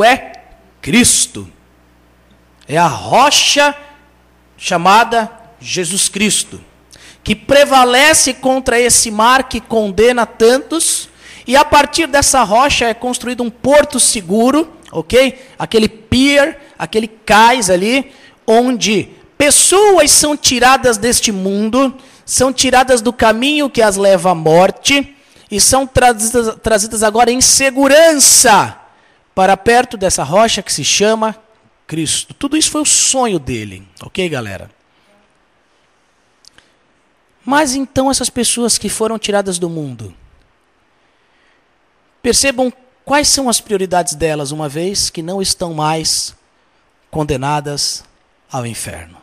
é Cristo. É a rocha chamada Jesus Cristo, que prevalece contra esse mar que condena tantos, e a partir dessa rocha é construído um porto seguro, ok? Aquele pier, aquele cais ali, onde pessoas são tiradas deste mundo, são tiradas do caminho que as leva à morte, e são trazidas agora em segurança para perto dessa rocha que se chama Cristo. Tudo isso foi o sonho dele, ok, galera? Mas então essas pessoas que foram tiradas do mundo, percebam quais são as prioridades delas, uma vez que não estão mais condenadas ao inferno.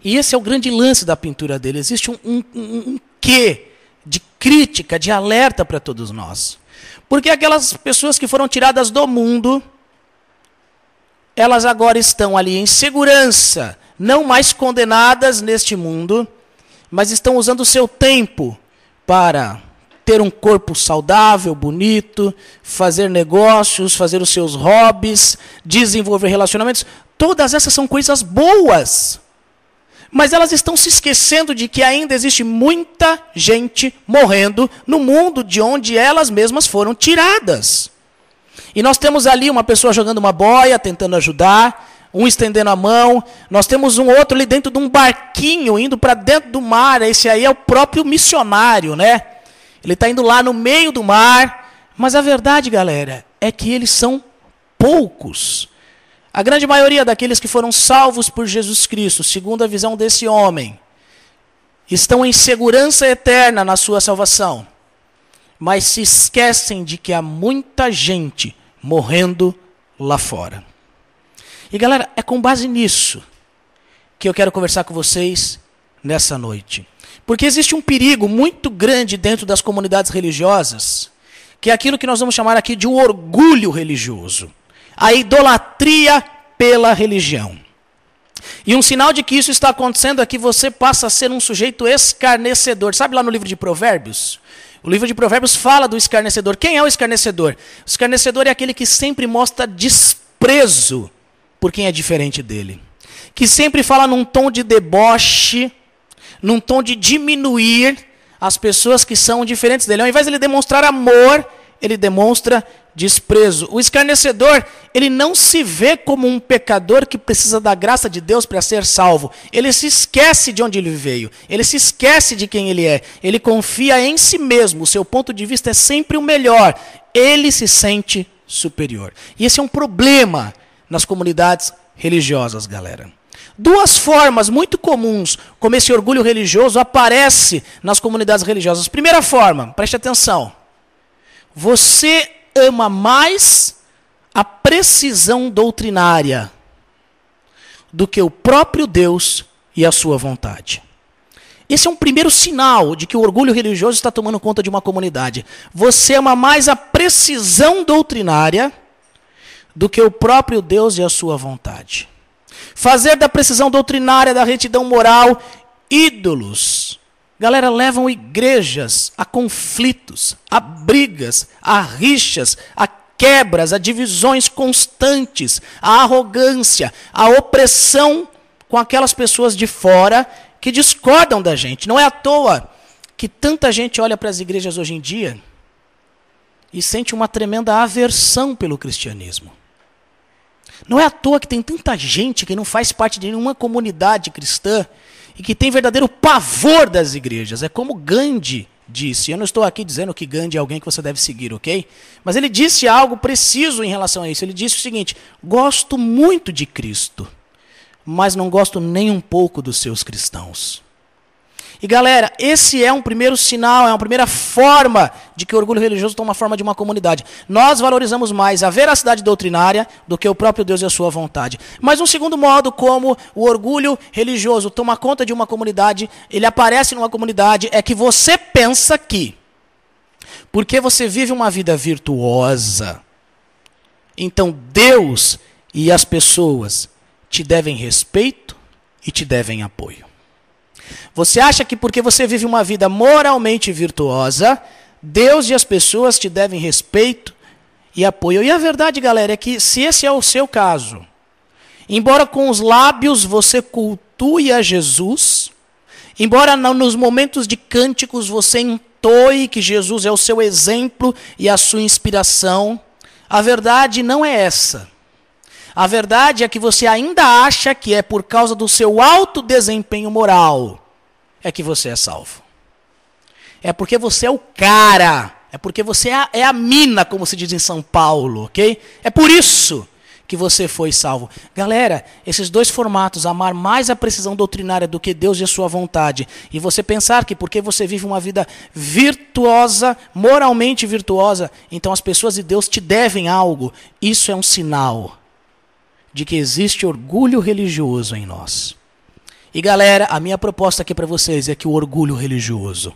E esse é o grande lance da pintura dele. Existe um quê de crítica, de alerta para todos nós. Porque aquelas pessoas que foram tiradas do mundo, elas agora estão ali em segurança, não mais condenadas neste mundo, mas estão usando o seu tempo para ter um corpo saudável, bonito, fazer negócios, fazer os seus hobbies, desenvolver relacionamentos. Todas essas são coisas boas. Mas elas estão se esquecendo de que ainda existe muita gente morrendo no mundo de onde elas mesmas foram tiradas. E nós temos ali uma pessoa jogando uma boia, tentando ajudar, um estendendo a mão. Nós temos um outro ali dentro de um barquinho, indo para dentro do mar. Esse aí é o próprio missionário, né? Ele está indo lá no meio do mar. Mas a verdade, galera, é que eles são poucos. A grande maioria daqueles que foram salvos por Jesus Cristo, segundo a visão desse homem, estão em segurança eterna na sua salvação. Mas se esquecem de que há muita gente morrendo lá fora. E galera, é com base nisso que eu quero conversar com vocês nessa noite. Porque existe um perigo muito grande dentro das comunidades religiosas, que é aquilo que nós vamos chamar aqui de um orgulho religioso. A idolatria pela religião. E um sinal de que isso está acontecendo é que você passa a ser um sujeito escarnecedor. Sabe lá no livro de Provérbios? O livro de Provérbios fala do escarnecedor. Quem é o escarnecedor? O escarnecedor é aquele que sempre mostra desprezo por quem é diferente dele. Que sempre fala num tom de deboche, num tom de diminuir as pessoas que são diferentes dele. Ao invés de ele demonstrar amor, ele demonstra desprezo. O escarnecedor, ele não se vê como um pecador que precisa da graça de Deus para ser salvo. Ele se esquece de onde ele veio. Ele se esquece de quem ele é. Ele confia em si mesmo. O seu ponto de vista é sempre o melhor. Ele se sente superior. E esse é um problema nas comunidades religiosas, galera. Duas formas muito comuns como esse orgulho religioso aparece nas comunidades religiosas. Primeira forma, preste atenção. Você ama mais a precisão doutrinária do que o próprio Deus e a sua vontade. Esse é um primeiro sinal de que o orgulho religioso está tomando conta de uma comunidade. Você ama mais a precisão doutrinária do que o próprio Deus e a sua vontade. Fazer da precisão doutrinária, da retidão moral, ídolos. Galera, levam igrejas a conflitos, a brigas, a rixas, a quebras, a divisões constantes, a arrogância, a opressão com aquelas pessoas de fora que discordam da gente. Não é à toa que tanta gente olha para as igrejas hoje em dia e sente uma tremenda aversão pelo cristianismo. Não é à toa que tem tanta gente que não faz parte de nenhuma comunidade cristã e que tem verdadeiro pavor das igrejas. É como Gandhi disse. Eu não estou aqui dizendo que Gandhi é alguém que você deve seguir, ok? Mas ele disse algo preciso em relação a isso. Ele disse o seguinte: gosto muito de Cristo, mas não gosto nem um pouco dos seus cristãos. E galera, esse é um primeiro sinal, é uma primeira forma de que o orgulho religioso toma forma de uma comunidade. Nós valorizamos mais a veracidade doutrinária do que o próprio Deus e a sua vontade. Mas um segundo modo como o orgulho religioso toma conta de uma comunidade, ele aparece numa comunidade, é que você pensa que, porque você vive uma vida virtuosa, então Deus e as pessoas te devem respeito e te devem apoio. Você acha que porque você vive uma vida moralmente virtuosa, Deus e as pessoas te devem respeito e apoio. E a verdade, galera, é que se esse é o seu caso, embora com os lábios você cultue a Jesus, embora nos momentos de cânticos você entoe que Jesus é o seu exemplo e a sua inspiração, a verdade não é essa. A verdade é que você ainda acha que é por causa do seu alto desempenho moral é que você é salvo. É porque você é o cara. É porque você é a mina, como se diz em São Paulo, ok? É por isso que você foi salvo. Galera, esses dois formatos, amar mais a precisão doutrinária do que Deus e a sua vontade, e você pensar que porque você vive uma vida virtuosa, moralmente virtuosa, então as pessoas de Deus te devem algo, isso é um sinal de que existe orgulho religioso em nós. E galera, a minha proposta aqui para vocês é que o orgulho religioso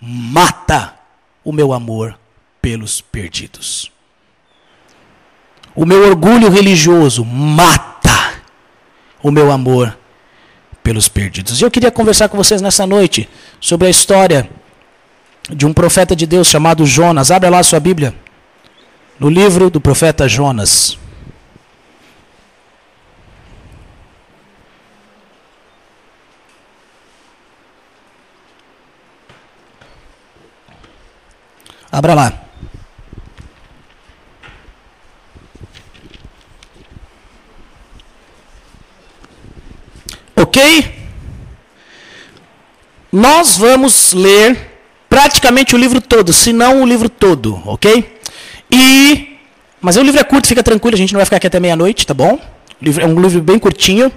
mata o meu amor pelos perdidos. O meu orgulho religioso mata o meu amor pelos perdidos. E eu queria conversar com vocês nessa noite sobre a história de um profeta de Deus chamado Jonas. Abra lá a sua Bíblia, no livro do profeta Jonas. Abra lá. Ok? Nós vamos ler praticamente o livro todo, se não o livro todo, ok? Mas o livro é curto, fica tranquilo, a gente não vai ficar aqui até meia-noite, tá bom? É um livro bem curtinho.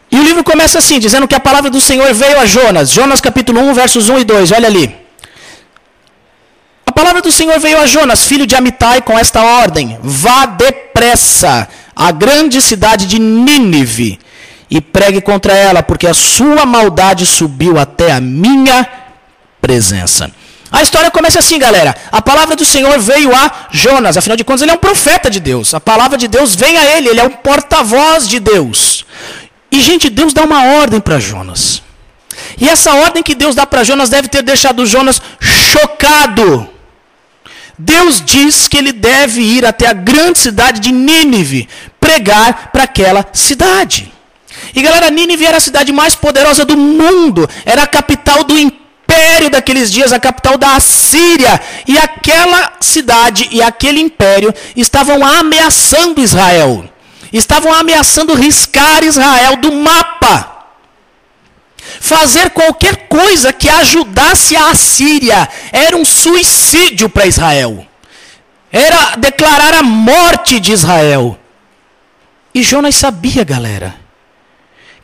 E o livro começa assim, dizendo que a palavra do Senhor veio a Jonas. Jonas capítulo 1, versos 1 e 2, olha ali. A palavra do Senhor veio a Jonas, filho de Amitai, com esta ordem: vá depressa à grande cidade de Nínive e pregue contra ela, porque a sua maldade subiu até a minha presença. A história começa assim, galera. A palavra do Senhor veio a Jonas, afinal de contas ele é um profeta de Deus. A palavra de Deus vem a ele é o porta-voz de Deus. E gente, Deus dá uma ordem para Jonas. E essa ordem que Deus dá para Jonas deve ter deixado Jonas chocado. Deus diz que ele deve ir até a grande cidade de Nínive, pregar para aquela cidade. E galera, Nínive era a cidade mais poderosa do mundo, era a capital do império daqueles dias, a capital da Assíria. E aquela cidade e aquele império estavam ameaçando Israel, estavam ameaçando riscar Israel do mapa. Fazer qualquer coisa que ajudasse a Assíria era um suicídio para Israel. Era declarar a morte de Israel. E Jonas sabia, galera,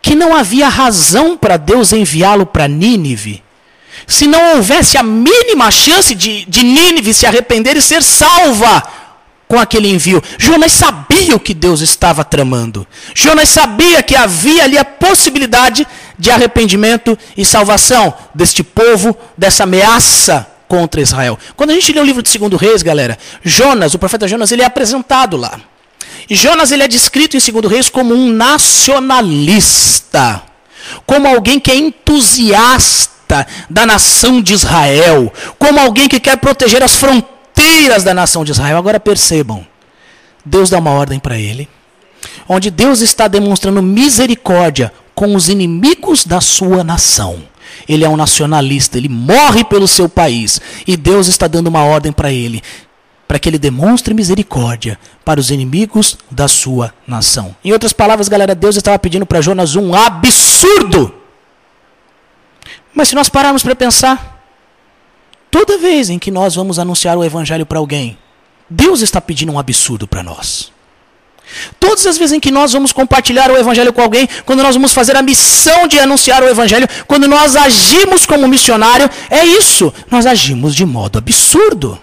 que não havia razão para Deus enviá-lo para Nínive, se não houvesse a mínima chance de Nínive se arrepender e ser salva com aquele envio. Jonas sabia o que Deus estava tramando. Jonas sabia que havia ali a possibilidade de arrependimento e salvação deste povo, dessa ameaça contra Israel. Quando a gente lê o livro de 2 Reis, galera, Jonas, o profeta Jonas, ele é apresentado lá. E Jonas, ele é descrito em 2 Reis como um nacionalista, como alguém que é entusiasta da nação de Israel, como alguém que quer proteger as fronteiras da nação de Israel. Agora percebam, Deus dá uma ordem para ele, onde Deus está demonstrando misericórdia com os inimigos da sua nação. Ele é um nacionalista, ele morre pelo seu país, e Deus está dando uma ordem para ele, para que ele demonstre misericórdia para os inimigos da sua nação. Em outras palavras, galera, Deus estava pedindo para Jonas um absurdo. Mas se nós pararmos para pensar, toda vez em que nós vamos anunciar o evangelho para alguém, Deus está pedindo um absurdo para nós. Todas as vezes em que nós vamos compartilhar o evangelho com alguém, quando nós vamos fazer a missão de anunciar o evangelho, quando nós agimos como missionário, é isso, nós agimos de modo absurdo.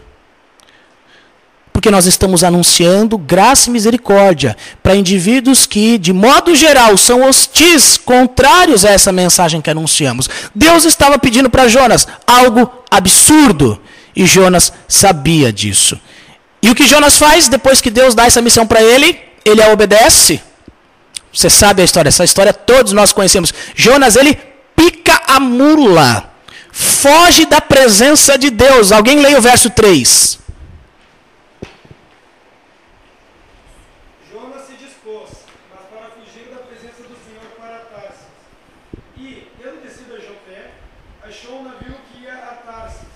Porque nós estamos anunciando graça e misericórdia para indivíduos que, de modo geral, são hostis, contrários a essa mensagem que anunciamos. Deus estava pedindo para Jonas algo absurdo, e Jonas sabia disso. E o que Jonas faz depois que Deus dá essa missão para ele? Ele a obedece. Você sabe a história, essa história todos nós conhecemos. Jonas, ele pica a mula, foge da presença de Deus. Alguém leia o verso 3. Jonas se dispôs, mas para fugir da presença do Senhor para Tarsis. E, tendo descido a Jopé, achou um navio que ia a Tarsis.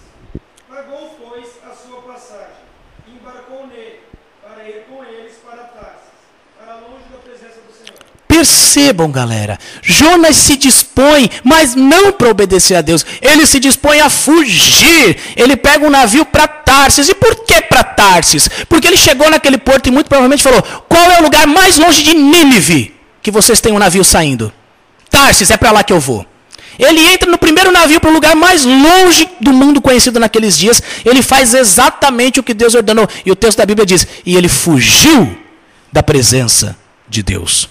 Pagou, pois, a sua passagem, e embarcou nele, para ir com eles para Tarsis, para longe da presença do Senhor. Percebam, galera, Jonas se dispõe, mas não para obedecer a Deus. Ele se dispõe a fugir. Ele pega um navio para Tarsis. E por que para Tarsis? Porque ele chegou naquele porto e muito provavelmente falou: qual é o lugar mais longe de Nínive que vocês têm um navio saindo? Tarsis, é para lá que eu vou. Ele entra no primeiro navio para o lugar mais longe do mundo conhecido naqueles dias. Ele faz exatamente o que Deus ordenou. E o texto da Bíblia diz: e ele fugiu da presença de Deus.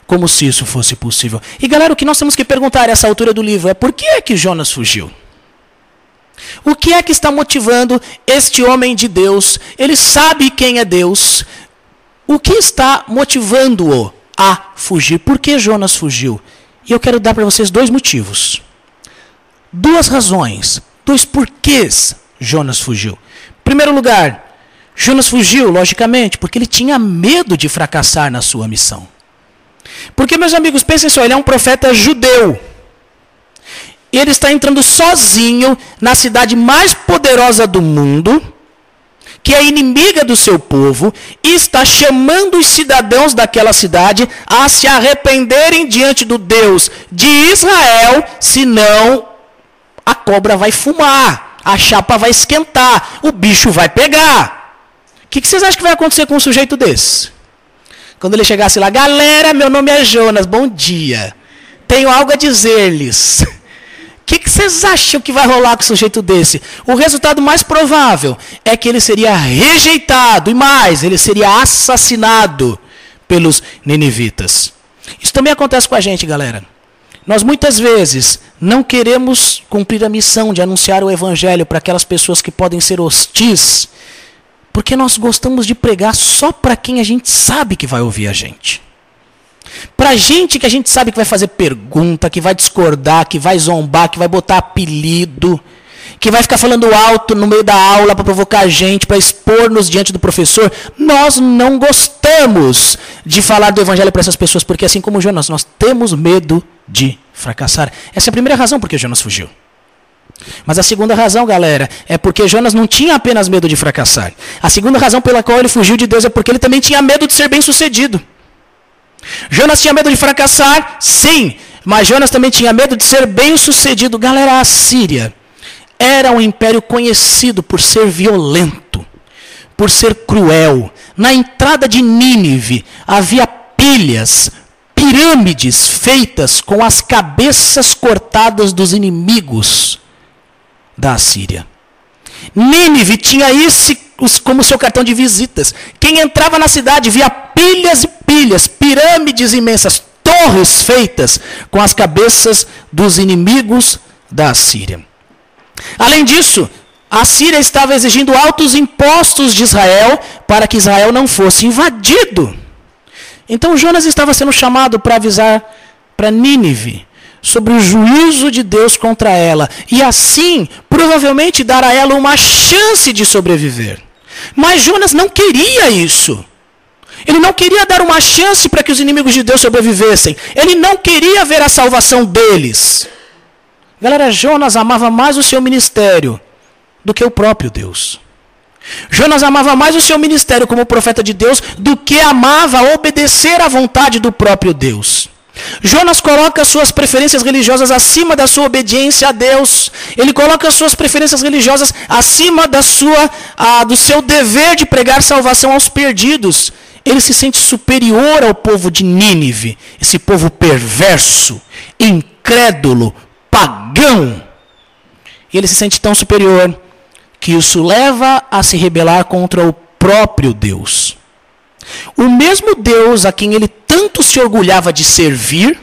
Como se isso fosse possível. E galera, o que nós temos que perguntar a essa altura do livro é: por que é que Jonas fugiu? O que é que está motivando este homem de Deus? Ele sabe quem é Deus. O que está motivando-o a fugir? Por que Jonas fugiu? E eu quero dar para vocês dois motivos. Duas razões. Dois porquês Jonas fugiu. Em primeiro lugar, Jonas fugiu, logicamente, porque ele tinha medo de fracassar na sua missão. Porque, meus amigos, pensem só, ele é um profeta judeu. Ele está entrando sozinho na cidade mais poderosa do mundo, que é inimiga do seu povo, e está chamando os cidadãos daquela cidade a se arrependerem diante do Deus de Israel, senão a cobra vai fumar, a chapa vai esquentar, o bicho vai pegar. O que vocês acham que vai acontecer com um sujeito desse? Quando ele chegasse lá: galera, meu nome é Jonas, bom dia. Tenho algo a dizer-lhes. O que vocês acham que vai rolar com um sujeito desse? O resultado mais provável é que ele seria rejeitado, e mais, ele seria assassinado pelos ninivitas. Isso também acontece com a gente, galera. Nós muitas vezes não queremos cumprir a missão de anunciar o evangelho para aquelas pessoas que podem ser hostis, porque nós gostamos de pregar só para quem a gente sabe que vai ouvir a gente. Para gente que a gente sabe que vai fazer pergunta, que vai discordar, que vai zombar, que vai botar apelido, que vai ficar falando alto no meio da aula para provocar a gente, para expor-nos diante do professor. Nós não gostamos de falar do evangelho para essas pessoas, porque assim como Jonas, nós temos medo de fracassar. Essa é a primeira razão por que Jonas fugiu. Mas a segunda razão, galera, é porque Jonas não tinha apenas medo de fracassar. A segunda razão pela qual ele fugiu de Deus é porque ele também tinha medo de ser bem-sucedido. Jonas tinha medo de fracassar, sim, mas Jonas também tinha medo de ser bem-sucedido. Galera, a Assíria era um império conhecido por ser violento, por ser cruel. Na entrada de Nínive havia pilhas, pirâmides feitas com as cabeças cortadas dos inimigos da Assíria. Nínive tinha isso como seu cartão de visitas. Quem entrava na cidade via pilhas e pilhas, pirâmides imensas, torres feitas com as cabeças dos inimigos da Assíria. Além disso, a Assíria estava exigindo altos impostos de Israel para que Israel não fosse invadido. Então Jonas estava sendo chamado para avisar para Nínive sobre o juízo de Deus contra ela, e assim, provavelmente dar a ela uma chance de sobreviver. Mas Jonas não queria isso. Ele não queria dar uma chance para que os inimigos de Deus sobrevivessem. Ele não queria ver a salvação deles. Galera, Jonas amava mais o seu ministério do que o próprio Deus. Jonas amava mais o seu ministério como profeta de Deus do que amava obedecer à vontade do próprio Deus. Jonas coloca suas preferências religiosas acima da sua obediência a Deus. Ele coloca suas preferências religiosas acima do seu dever de pregar salvação aos perdidos. Ele se sente superior ao povo de Nínive, esse povo perverso, incrédulo, pagão. E ele se sente tão superior que isso leva a se rebelar contra o próprio Deus. O mesmo Deus a quem ele tanto se orgulhava de servir,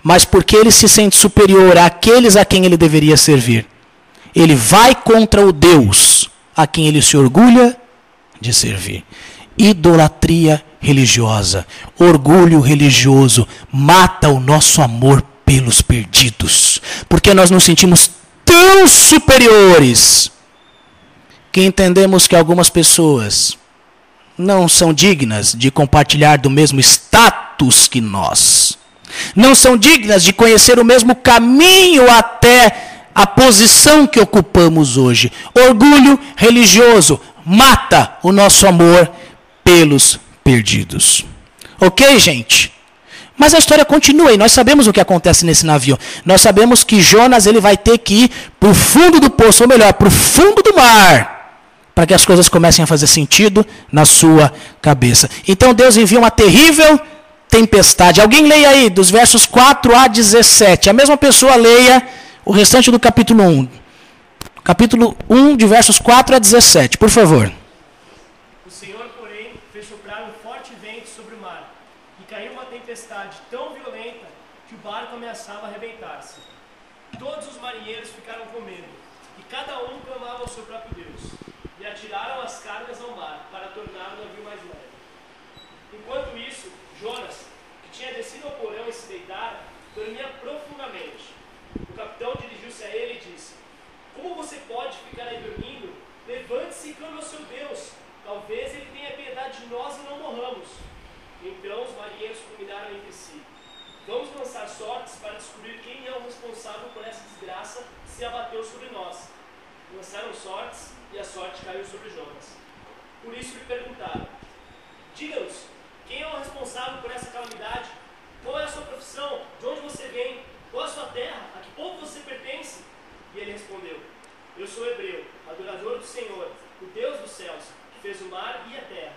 mas porque ele se sente superior àqueles a quem ele deveria servir, ele vai contra o Deus a quem ele se orgulha de servir. Idolatria religiosa, orgulho religioso, mata o nosso amor pelos perdidos, porque nós nos sentimos tão superiores que entendemos que algumas pessoas não são dignas de compartilhar do mesmo status que nós. Não são dignas de conhecer o mesmo caminho até a posição que ocupamos hoje. Orgulho religioso mata o nosso amor pelos perdidos. Ok, gente? Mas a história continua e nós sabemos o que acontece nesse navio. Nós sabemos que Jonas ele vai ter que ir para o fundo do poço, ou melhor, para o fundo do mar, para que as coisas comecem a fazer sentido na sua cabeça. Então Deus envia uma terrível tempestade. Alguém leia aí, dos versos 4 a 17. A mesma pessoa leia o restante do capítulo 1. Capítulo 1, de versos 4 a 17, por favor. O Senhor, porém, fez soprar um forte vento sobre o mar, e caiu uma tempestade tão violenta que o barco ameaçava arrebentar-se. Todos os marinheiros ficaram com medo, e cada um clamava ao seu próprio Deus, e atiraram as cargas ao mar para tornar o navio mais leve. Enquanto isso, Jonas, que tinha descido ao porão e se deitara, dormia profundamente. O capitão dirigiu-se a ele e disse: Como você pode ficar aí dormindo? Levante-se e clame ao seu Deus. Talvez ele tenha piedade de nós e não morramos. Então os marinheiros combinaram entre si: Vamos lançar sortes para descobrir quem é o responsável por essa desgraça que se abateu sobre nós. Lançaram sortes e a sorte caiu sobre Jonas. Por isso lhe perguntaram: Diga-nos, quem é o responsável por essa calamidade? Qual é a sua profissão? De onde você vem? Qual é a sua terra? A que povo você pertence? E ele respondeu: Eu sou hebreu, adorador do Senhor, o Deus dos céus, que fez o mar e a terra.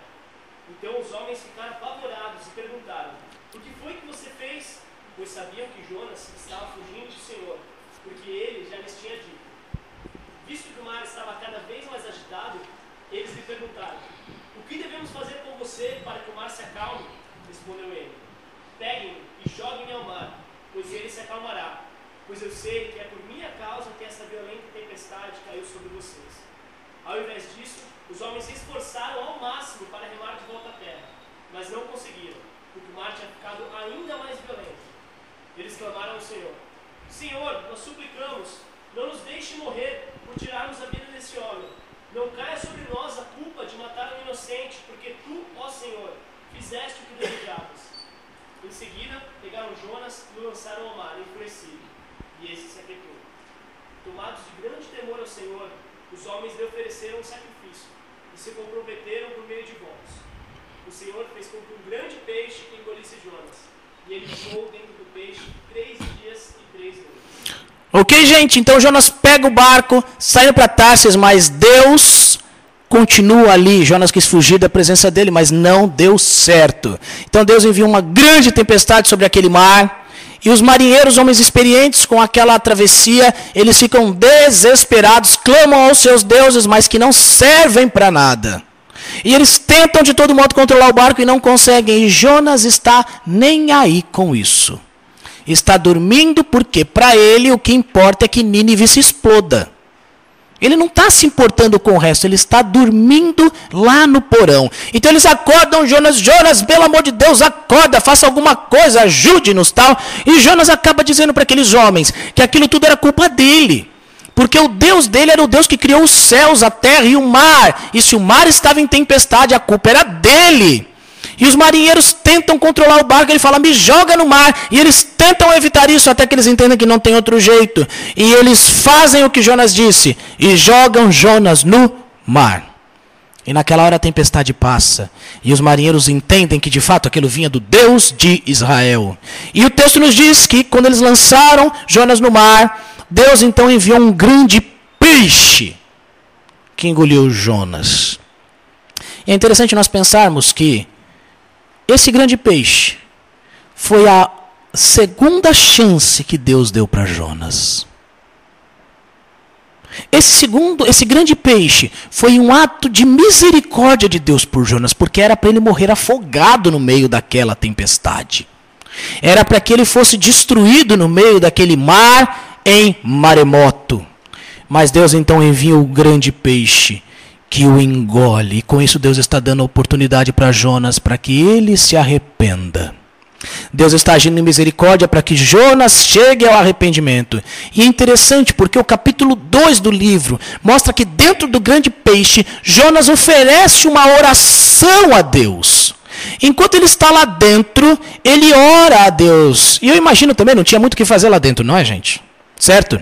Então os homens ficaram apavorados e perguntaram: O que foi que você fez? Pois sabiam que Jonas estava fugindo do Senhor, porque ele já lhes tinha dito. Visto que o mar estava cada vez mais agitado, eles lhe perguntaram: O que devemos fazer com você para que o mar se acalme? Respondeu ele: Peguem-me e joguem-me ao mar, pois ele se acalmará. Pois eu sei que é por minha causa que essa violenta tempestade caiu sobre vocês. Ao invés disso, os homens se esforçaram ao máximo para remar de volta à terra, mas não conseguiram, porque o mar tinha ficado ainda mais violento. Eles clamaram ao Senhor: Senhor, nós suplicamos, não nos deixe morrer por tirarmos a vida desse homem. Não caia sobre nós a culpa de matar um inocente, porque tu, ó Senhor, fizeste o que desejavas. Em seguida, pegaram Jonas e o lançaram ao mar, enfurecido, e esse se aquietou. Tomados de grande temor ao Senhor, os homens lhe ofereceram um sacrifício e se comprometeram por meio de votos. O Senhor fez com que um grande peixe engolisse Jonas, e ele ficou dentro do peixe 3 dias e 3 noites. Ok, gente? Então Jonas pega o barco, sai para Tarsis, mas Deus continua ali. Jonas quis fugir da presença dele, mas não deu certo. Então Deus envia uma grande tempestade sobre aquele mar. E os marinheiros, homens experientes com aquela travessia, eles ficam desesperados, clamam aos seus deuses, mas que não servem para nada. E eles tentam de todo modo controlar o barco e não conseguem. E Jonas está nem aí com isso. Está dormindo porque para ele o que importa é que Nínive se exploda. Ele não está se importando com o resto, ele está dormindo lá no porão. Então eles acordam Jonas: Jonas, pelo amor de Deus, acorda, faça alguma coisa, ajude-nos, tal. E Jonas acaba dizendo para aqueles homens que aquilo tudo era culpa dele. Porque o Deus dele era o Deus que criou os céus, a terra e o mar. E se o mar estava em tempestade, a culpa era dele. E os marinheiros tentam controlar o barco, ele fala: me joga no mar. E eles tentam evitar isso até que eles entendem que não tem outro jeito. E eles fazem o que Jonas disse e jogam Jonas no mar. E naquela hora a tempestade passa. E os marinheiros entendem que de fato aquilo vinha do Deus de Israel. E o texto nos diz que quando eles lançaram Jonas no mar, Deus então enviou um grande peixe que engoliu Jonas. E é interessante nós pensarmos que esse grande peixe foi a segunda chance que Deus deu para Jonas. Esse grande peixe foi um ato de misericórdia de Deus por Jonas, porque era para ele morrer afogado no meio daquela tempestade. Era para que ele fosse destruído no meio daquele mar em maremoto. Mas Deus então envia o grande peixe que o engole. E com isso Deus está dando oportunidade para Jonas para que ele se arrependa. Deus está agindo em misericórdia para que Jonas chegue ao arrependimento. E é interessante porque o capítulo 2 do livro mostra que dentro do grande peixe, Jonas oferece uma oração adoração a Deus. Enquanto ele está lá dentro, ele ora a Deus. E eu imagino também, não tinha muito o que fazer lá dentro, não é, gente? Certo?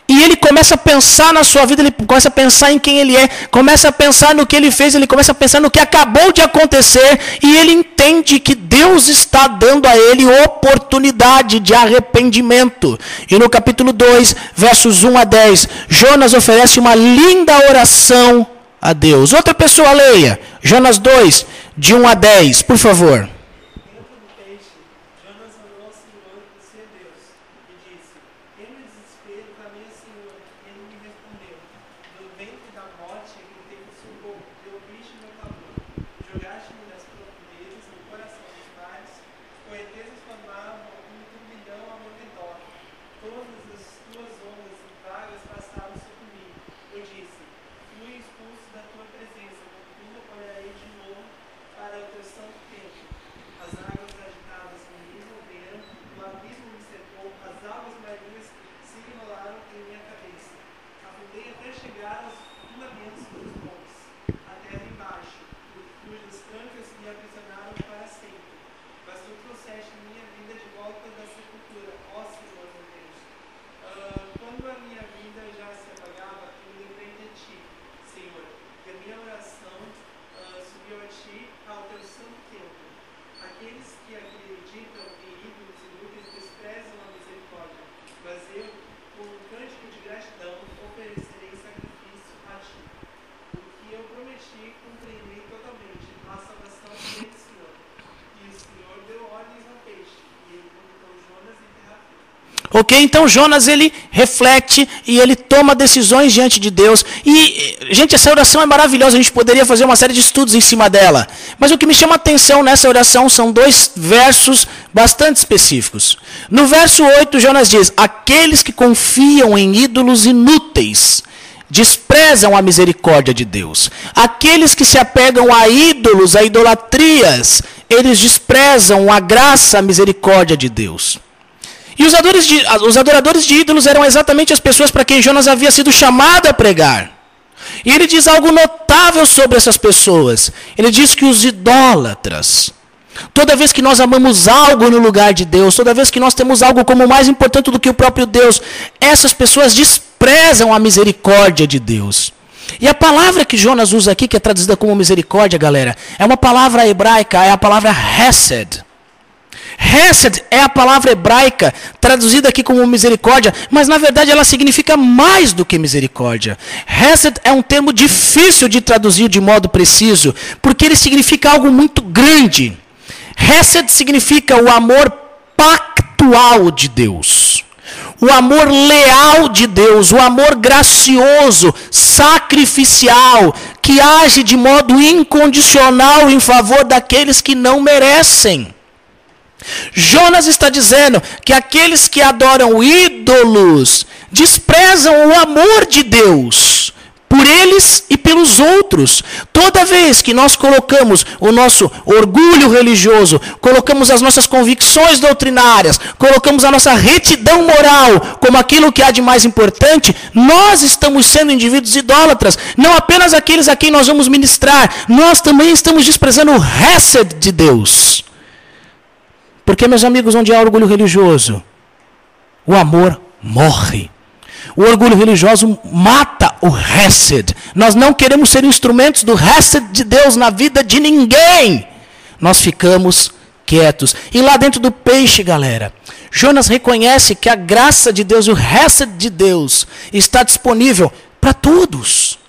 E ele começa a pensar na sua vida, ele começa a pensar em quem ele é, começa a pensar no que ele fez, ele começa a pensar no que acabou de acontecer, e ele entende que Deus está dando a ele oportunidade de arrependimento. E no capítulo 2, versos 1 a 10, Jonas oferece uma linda oração a Deus. Outra pessoa leia, Jonas 2, de 1 a 10, por favor. Ok, então Jonas ele reflete e ele toma decisões diante de Deus. E, gente, essa oração é maravilhosa, a gente poderia fazer uma série de estudos em cima dela. Mas o que me chama a atenção nessa oração são 2 versos bastante específicos. No verso 8, Jonas diz: aqueles que confiam em ídolos inúteis desprezam a misericórdia de Deus. Aqueles que se apegam a ídolos, a idolatrias, eles desprezam a graça, a misericórdia de Deus. E os adoradores de ídolos eram exatamente as pessoas para quem Jonas havia sido chamado a pregar. E ele diz algo notável sobre essas pessoas. Ele diz que os idólatras, toda vez que nós amamos algo no lugar de Deus, toda vez que nós temos algo como mais importante do que o próprio Deus, essas pessoas desprezam a misericórdia de Deus. E a palavra que Jonas usa aqui, que é traduzida como misericórdia, galera, é uma palavra hebraica, é a palavra hesed. Hesed é a palavra hebraica traduzida aqui como misericórdia, mas na verdade ela significa mais do que misericórdia. Hesed é um termo difícil de traduzir de modo preciso, porque ele significa algo muito grande. Hesed significa o amor pactual de Deus, o amor leal de Deus, o amor gracioso, sacrificial, que age de modo incondicional em favor daqueles que não merecem. Jonas está dizendo que aqueles que adoram ídolos desprezam o amor de Deus por eles e pelos outros. Toda vez que nós colocamos o nosso orgulho religioso, colocamos as nossas convicções doutrinárias, colocamos a nossa retidão moral como aquilo que há de mais importante, nós estamos sendo indivíduos idólatras. Não apenas aqueles a quem nós vamos ministrar, nós também estamos desprezando o hesed de Deus. Porque, meus amigos, onde há orgulho religioso, o amor morre. O orgulho religioso mata o hesed. Nós não queremos ser instrumentos do hesed de Deus na vida de ninguém. Nós ficamos quietos. E lá dentro do peixe, galera, Jonas reconhece que a graça de Deus, o hesed de Deus, está disponível para todos.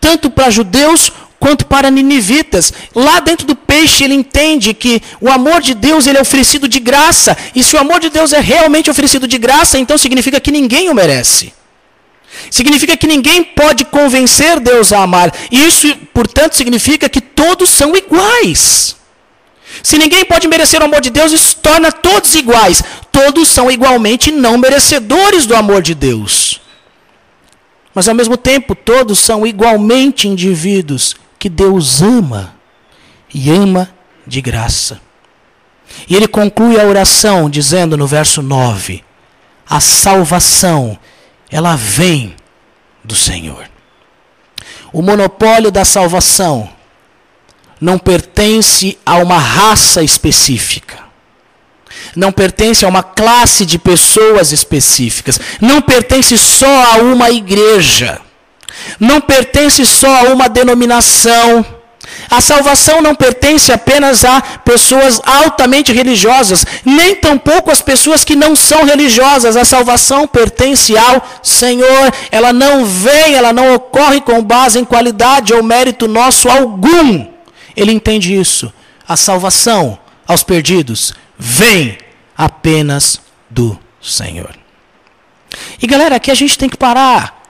Tanto para judeus quanto para ninivitas. Lá dentro do peixe ele entende que o amor de Deus ele é oferecido de graça. E se o amor de Deus é realmente oferecido de graça, então significa que ninguém o merece. Significa que ninguém pode convencer Deus a amar. E isso, portanto, significa que todos são iguais. Se ninguém pode merecer o amor de Deus, isso torna todos iguais. Todos são igualmente não merecedores do amor de Deus. Mas ao mesmo tempo, todos são igualmente indivíduos que Deus ama, e ama de graça. E ele conclui a oração dizendo no verso 9, a salvação, ela vem do Senhor. O monopólio da salvação não pertence a uma raça específica. Não pertence a uma classe de pessoas específicas. Não pertence só a uma igreja. Não pertence só a uma denominação. A salvação não pertence apenas a pessoas altamente religiosas, nem tampouco às pessoas que não são religiosas. A salvação pertence ao Senhor. Ela não vem, ela não ocorre com base em qualidade ou mérito nosso algum. Ele entende isso. A salvação aos perdidos vem apenas do Senhor. E galera, aqui a gente tem que parar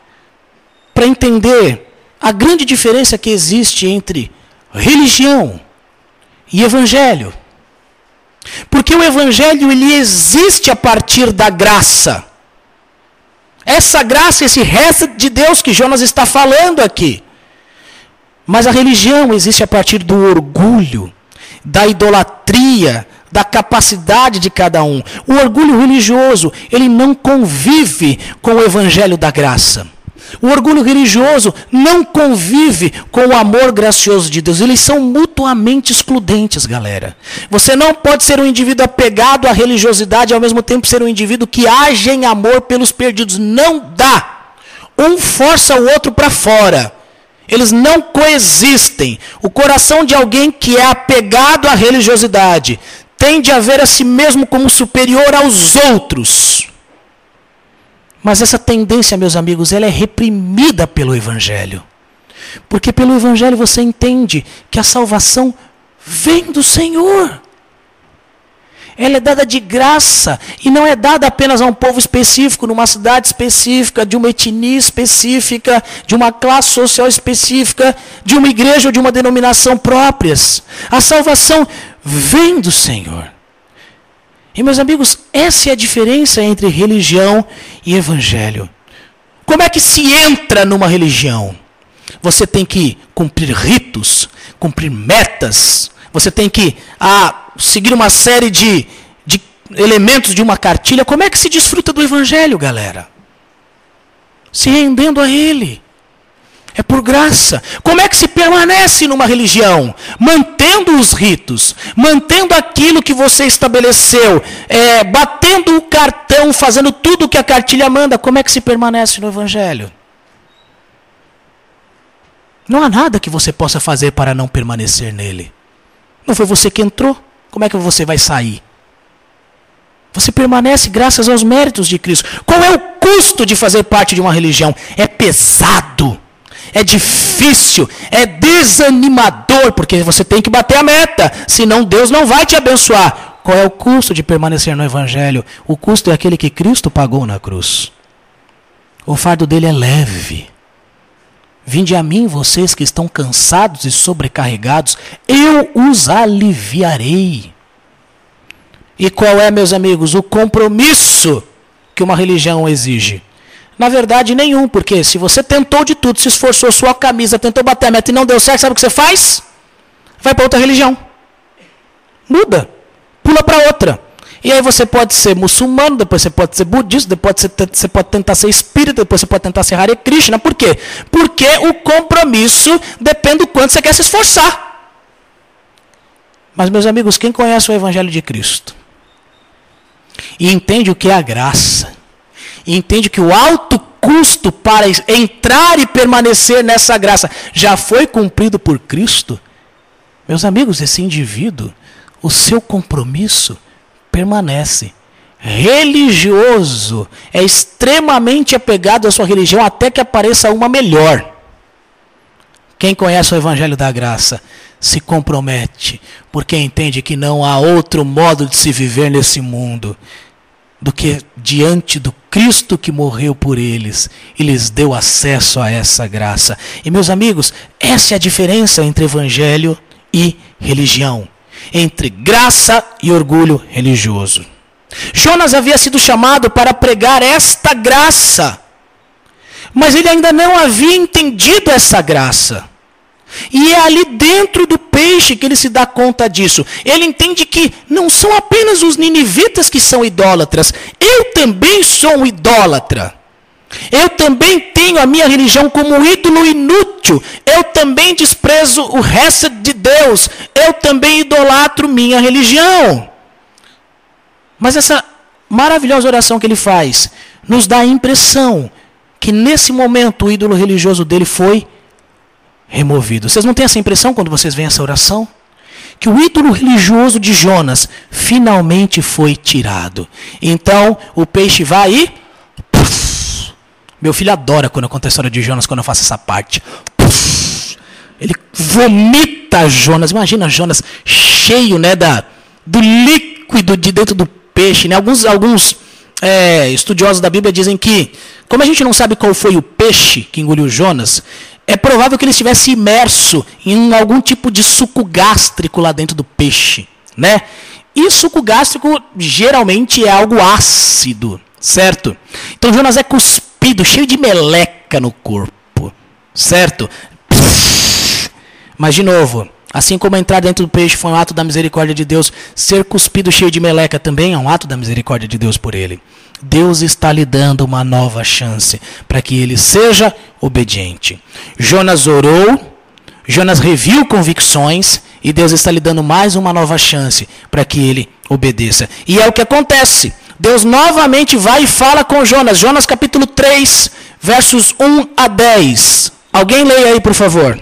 para entender a grande diferença que existe entre religião e evangelho. Porque o evangelho, ele existe a partir da graça. Essa graça, esse resto de Deus que Jonas está falando aqui. Mas a religião existe a partir do orgulho, da idolatria, da capacidade de cada um. O orgulho religioso, ele não convive com o evangelho da graça. O orgulho religioso não convive com o amor gracioso de Deus. Eles são mutuamente excludentes, galera. Você não pode ser um indivíduo apegado à religiosidade e ao mesmo tempo ser um indivíduo que age em amor pelos perdidos. Não dá. Um força o outro para fora. Eles não coexistem. O coração de alguém que é apegado à religiosidade tende a ver a si mesmo como superior aos outros. Mas essa tendência, meus amigos, ela é reprimida pelo Evangelho. Porque pelo Evangelho você entende que a salvação vem do Senhor. Ela é dada de graça e não é dada apenas a um povo específico, numa cidade específica, de uma etnia específica, de uma classe social específica, de uma igreja ou de uma denominação próprias. A salvação vem do Senhor. E meus amigos, essa é a diferença entre religião e evangelho. Como é que se entra numa religião? Você tem que cumprir ritos, cumprir metas, você tem que seguir uma série de elementos de uma cartilha. Como é que se desfruta do evangelho, galera? Se rendendo a ele. É por graça. Como é que se permanece numa religião? Mantendo os ritos, mantendo aquilo que você estabeleceu, batendo o cartão, fazendo tudo o que a cartilha manda. Como é que se permanece no evangelho? Não há nada que você possa fazer para não permanecer nele. Não foi você que entrou. Como é que você vai sair? Você permanece graças aos méritos de Cristo. Qual é o custo de fazer parte de uma religião? É pesado. É difícil, é desanimador, porque você tem que bater a meta, senão Deus não vai te abençoar. Qual é o custo de permanecer no Evangelho? O custo é aquele que Cristo pagou na cruz. O fardo dele é leve. Vinde a mim, vocês que estão cansados e sobrecarregados, eu os aliviarei. E qual é, meus amigos, o compromisso que uma religião exige? Na verdade, nenhum, porque se você tentou de tudo, se esforçou, suou a camisa, tentou bater a meta e não deu certo, sabe o que você faz? Vai para outra religião. Muda. Pula para outra. E aí você pode ser muçulmano, depois você pode ser budista, depois você pode tentar ser espírita, depois você pode tentar ser Hare Krishna. Por quê? Porque o compromisso depende do quanto você quer se esforçar. Mas, meus amigos, quem conhece o Evangelho de Cristo e entende o que é a graça, e entende que o alto custo para entrar e permanecer nessa graça já foi cumprido por Cristo, meus amigos, esse indivíduo, o seu compromisso permanece. Religioso, é extremamente apegado à sua religião até que apareça uma melhor. Quem conhece o Evangelho da Graça se compromete, porque entende que não há outro modo de se viver nesse mundo do que diante do Cristo que morreu por eles e lhes deu acesso a essa graça. E meus amigos, essa é a diferença entre evangelho e religião, entre graça e orgulho religioso. Jonas havia sido chamado para pregar esta graça, mas ele ainda não havia entendido essa graça. E é ali dentro do peixe que ele se dá conta disso. Ele entende que não são apenas os ninivitas que são idólatras. Eu também sou um idólatra. Eu também tenho a minha religião como um ídolo inútil. Eu também desprezo o resto de Deus. Eu também idolatro minha religião. Mas essa maravilhosa oração que ele faz nos dá a impressão que nesse momento o ídolo religioso dele foi removido. Vocês não têm essa impressão quando vocês veem essa oração? Que o ídolo religioso de Jonas finalmente foi tirado. Então o peixe vai e... Meu filho adora quando eu conto a história de Jonas, quando eu faço essa parte. Ele vomita Jonas. Imagina Jonas cheio, né, do líquido de dentro do peixe. Né? Alguns estudiosos da Bíblia dizem que, como a gente não sabe qual foi o peixe que engoliu Jonas, é provável que ele estivesse imerso em algum tipo de suco gástrico lá dentro do peixe. Né? E suco gástrico geralmente é algo ácido, certo? Então Jonas é cuspido, cheio de meleca no corpo, certo? Mas de novo, assim como entrar dentro do peixe foi um ato da misericórdia de Deus, ser cuspido cheio de meleca também é um ato da misericórdia de Deus por ele. Deus está lhe dando uma nova chance para que ele seja obediente. Jonas orou, Jonas reviu convicções e Deus está lhe dando mais uma nova chance para que ele obedeça. E é o que acontece. Deus novamente vai e fala com Jonas. Jonas capítulo 3, versos 1 a 10. Alguém leia aí, por favor.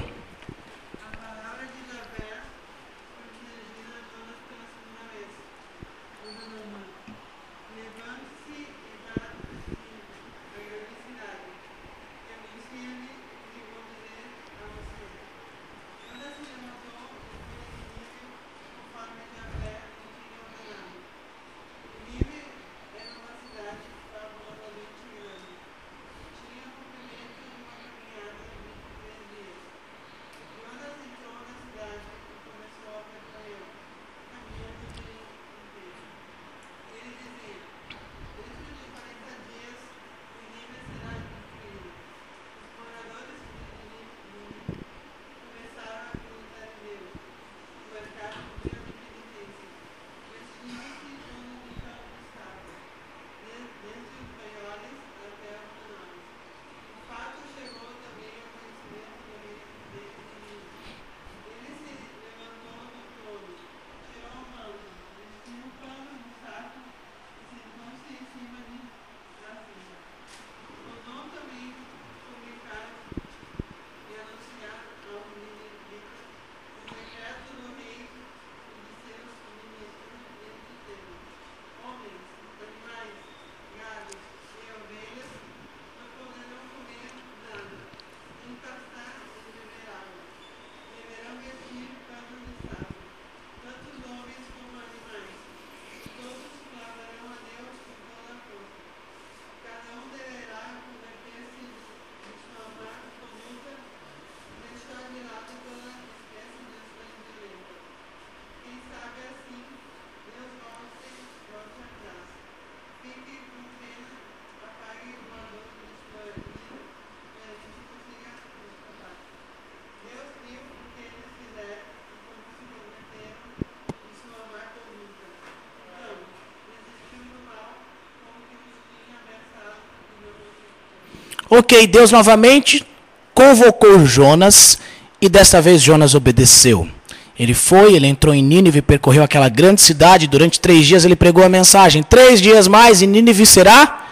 Ok, Deus novamente convocou Jonas e desta vez Jonas obedeceu. Ele foi, ele entrou em Nínive, percorreu aquela grande cidade, durante 3 dias ele pregou a mensagem. 3 dias mais e Nínive será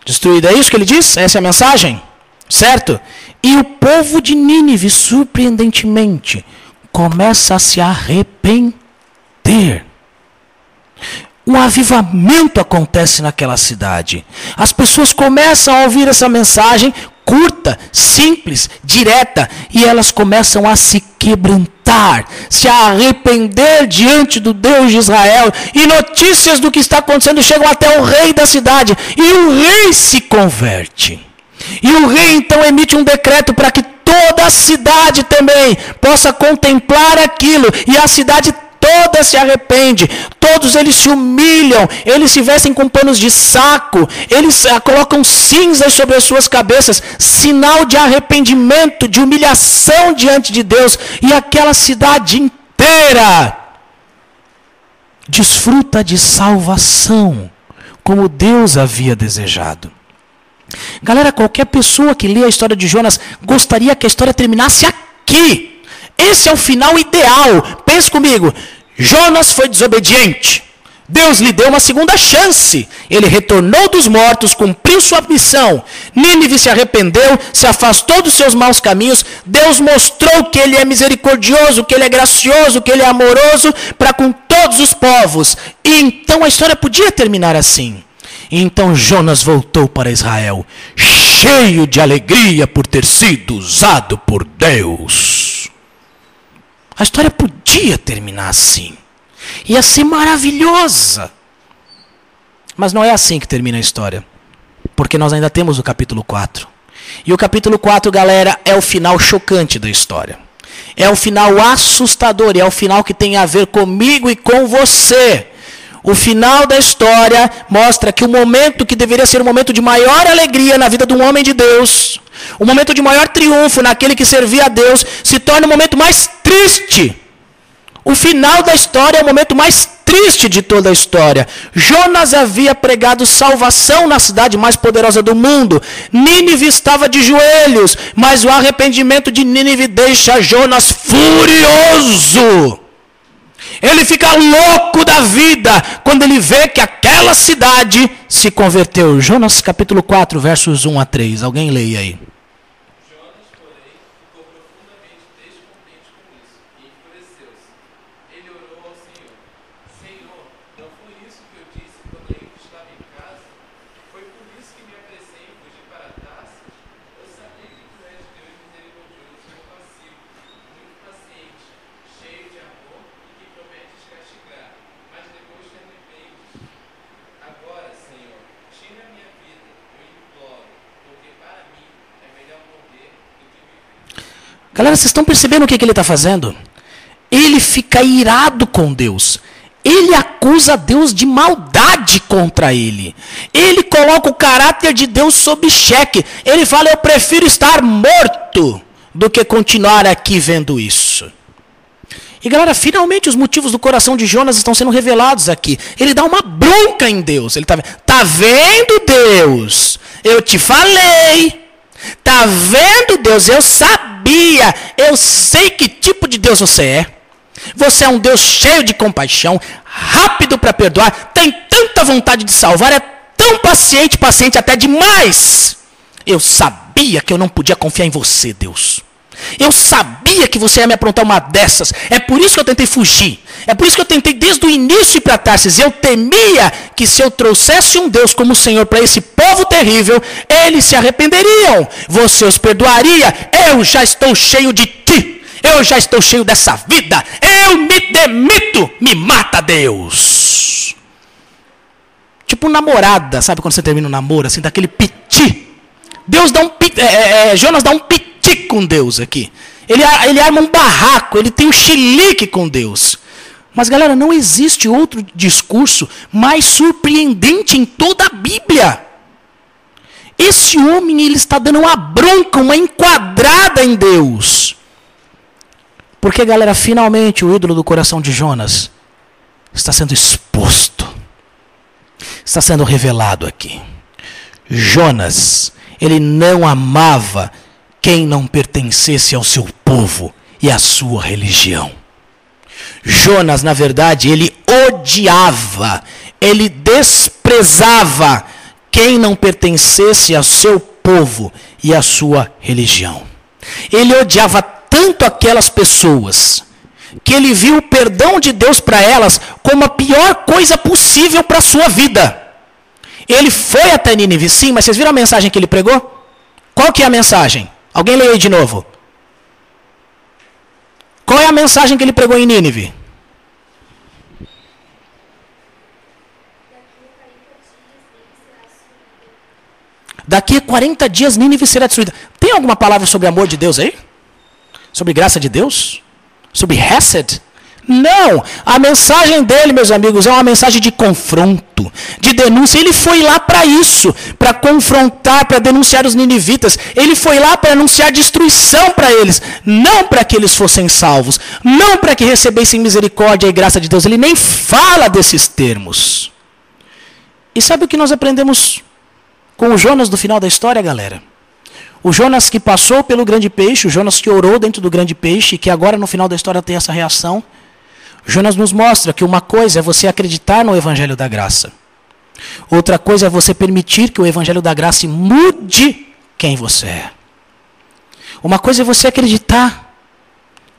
destruída. É isso que ele diz? Essa é a mensagem? Certo? E o povo de Nínive, surpreendentemente, começa a se arrepender. Um avivamento acontece naquela cidade. As pessoas começam a ouvir essa mensagem curta, simples, direta, e elas começam a se quebrantar, se arrepender diante do Deus de Israel. E notícias do que está acontecendo chegam até o rei da cidade, e o rei se converte. E o rei então emite um decreto para que toda a cidade também possa contemplar aquilo, e a cidade toda se arrepende, todos eles se humilham, eles se vestem com panos de saco, eles colocam cinzas sobre as suas cabeças, sinal de arrependimento, de humilhação diante de Deus, e aquela cidade inteira desfruta de salvação, como Deus havia desejado. Galera, qualquer pessoa que lê a história de Jonas gostaria que a história terminasse aqui. Esse é o final ideal. Pense comigo. Jonas foi desobediente. Deus lhe deu uma segunda chance. Ele retornou dos mortos, cumpriu sua missão. Nínive se arrependeu, se afastou dos seus maus caminhos. Deus mostrou que ele é misericordioso, que ele é gracioso, que ele é amoroso para com todos os povos. E então a história podia terminar assim. E então Jonas voltou para Israel, cheio de alegria por ter sido usado por Deus. A história podia terminar assim. Ia ser maravilhosa. Mas não é assim que termina a história. Porque nós ainda temos o capítulo 4. E o capítulo 4, galera, é o final chocante da história. É o final assustador. E é o final que tem a ver comigo e com você. O final da história mostra que o momento que deveria ser o momento de maior alegria na vida de um homem de Deus, o momento de maior triunfo naquele que servia a Deus, se torna o momento mais triste. O final da história é o momento mais triste de toda a história. Jonas havia pregado salvação na cidade mais poderosa do mundo. Nínive estava de joelhos, mas o arrependimento de Nínive deixa Jonas furioso. Ele fica louco da vida quando ele vê que aquela cidade se converteu. Jonas capítulo 4, versos 1 a 3. Alguém leia aí. Jonas, porém, ficou profundamente descontente com isso e enfureceu-se. Ele orou ao Senhor. Senhor, não foi isso que eu disse quando ainda estava em casa? Foi por isso que me apressei em fugir para Tarsis? Eu sabia que tu és Deus misericordioso e compassivo, muito paciente, cheio de amor e que prometes castigar, mas depois te arrependes. Agora, Senhor, tira a minha vida, eu imploro, porque para mim é melhor morrer do que viver. Galera, vocês estão percebendo o que ele está fazendo? Ele fica irado com Deus. Ele acusa Deus de maldade contra ele. Ele coloca o caráter de Deus sob xeque. Ele fala, eu prefiro estar morto do que continuar aqui vendo isso. E galera, finalmente os motivos do coração de Jonas estão sendo revelados aqui. Ele dá uma bronca em Deus. Ele tá vendo, Deus? Eu te falei. Tá vendo, Deus? Eu sabia. Eu sei que tipo de Deus você é. Você é um Deus cheio de compaixão, rápido para perdoar, tem tanta vontade de salvar, é tão paciente, paciente até demais. Eu sabia que eu não podia confiar em você, Deus. Eu sabia que você ia me aprontar uma dessas. É por isso que eu tentei fugir. É por isso que eu tentei desde o início ir para Tarsis. Eu temia que se eu trouxesse um Deus como o Senhor para esse povo terrível, eles se arrependeriam. Você os perdoaria. Eu já estou cheio de ti. Eu já estou cheio dessa vida. Eu me demito. Me mata, Deus. Tipo namorada. Sabe quando você termina um namoro assim, daquele piti? Deus dá um piti. Jonas dá um piti com Deus aqui. Ele arma um barraco. Ele tem um chilique com Deus. Mas galera, não existe outro discurso mais surpreendente em toda a Bíblia. Esse homem, ele está dando uma bronca, uma enquadrada em Deus. Porque, galera, finalmente o ídolo do coração de Jonas está sendo exposto. Está sendo revelado aqui. Jonas, ele não amava quem não pertencesse ao seu povo e à sua religião. Jonas, na verdade, ele odiava, ele desprezava quem não pertencesse ao seu povo e à sua religião. Ele odiava tanto aquelas pessoas que ele viu o perdão de Deus para elas como a pior coisa possível para a sua vida. Ele foi até Nínive, sim, mas vocês viram a mensagem que ele pregou? Qual que é a mensagem? Alguém leia aí de novo. Qual é a mensagem que ele pregou em Nínive? Daqui a 40 dias Nínive será destruída. Tem alguma palavra sobre amor de Deus aí? Sobre graça de Deus? Sobre Hesed? Não. A mensagem dele, meus amigos, é uma mensagem de confronto, de denúncia. Ele foi lá para isso, para confrontar, para denunciar os ninivitas. Ele foi lá para anunciar destruição para eles, não para que eles fossem salvos, não para que recebessem misericórdia e graça de Deus. Ele nem fala desses termos. E sabe o que nós aprendemos com o Jonas do final da história, galera. O Jonas que passou pelo grande peixe, o Jonas que orou dentro do grande peixe, e que agora no final da história tem essa reação. Jonas nos mostra que uma coisa é você acreditar no Evangelho da Graça. Outra coisa é você permitir que o Evangelho da Graça mude quem você é. Uma coisa é você acreditar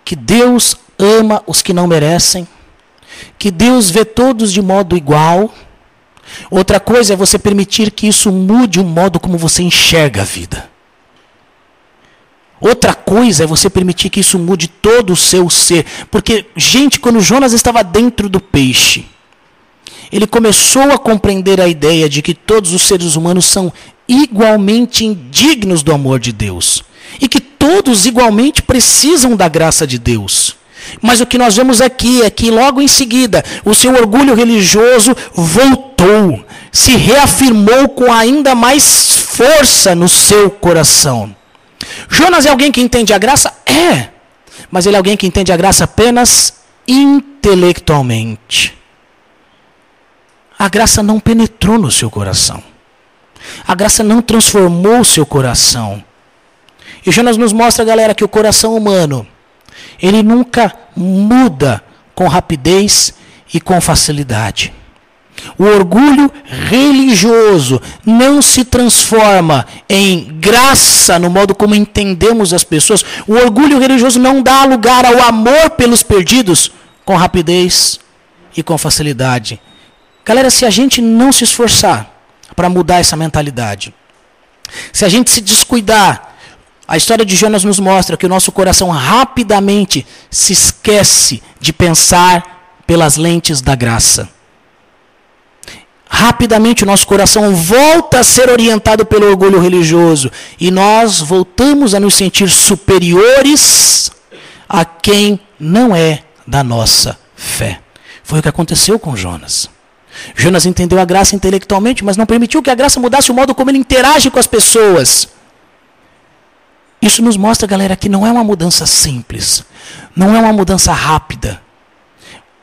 que Deus ama os que não merecem, que Deus vê todos de modo igual. Outra coisa é você permitir que isso mude o modo como você enxerga a vida. Outra coisa é você permitir que isso mude todo o seu ser. Porque, gente, quando Jonas estava dentro do peixe, ele começou a compreender a ideia de que todos os seres humanos são igualmente indignos do amor de Deus. E que todos igualmente precisam da graça de Deus. Mas o que nós vemos aqui é que logo em seguida o seu orgulho religioso voltou, se reafirmou com ainda mais força no seu coração. Jonas é alguém que entende a graça? É. Mas ele é alguém que entende a graça apenas intelectualmente. A graça não penetrou no seu coração. A graça não transformou o seu coração. E Jonas nos mostra, galera, que o coração humano, ele nunca muda com rapidez e com facilidade. O orgulho religioso não se transforma em graça no modo como entendemos as pessoas. O orgulho religioso não dá lugar ao amor pelos perdidos com rapidez e com facilidade. Galera, se a gente não se esforçar para mudar essa mentalidade, se a gente se descuidar, a história de Jonas nos mostra que o nosso coração rapidamente se esquece de pensar pelas lentes da graça. Rapidamente o nosso coração volta a ser orientado pelo orgulho religioso. E nós voltamos a nos sentir superiores a quem não é da nossa fé. Foi o que aconteceu com Jonas. Jonas entendeu a graça intelectualmente, mas não permitiu que a graça mudasse o modo como ele interage com as pessoas. Isso nos mostra, galera, que não é uma mudança simples. Não é uma mudança rápida.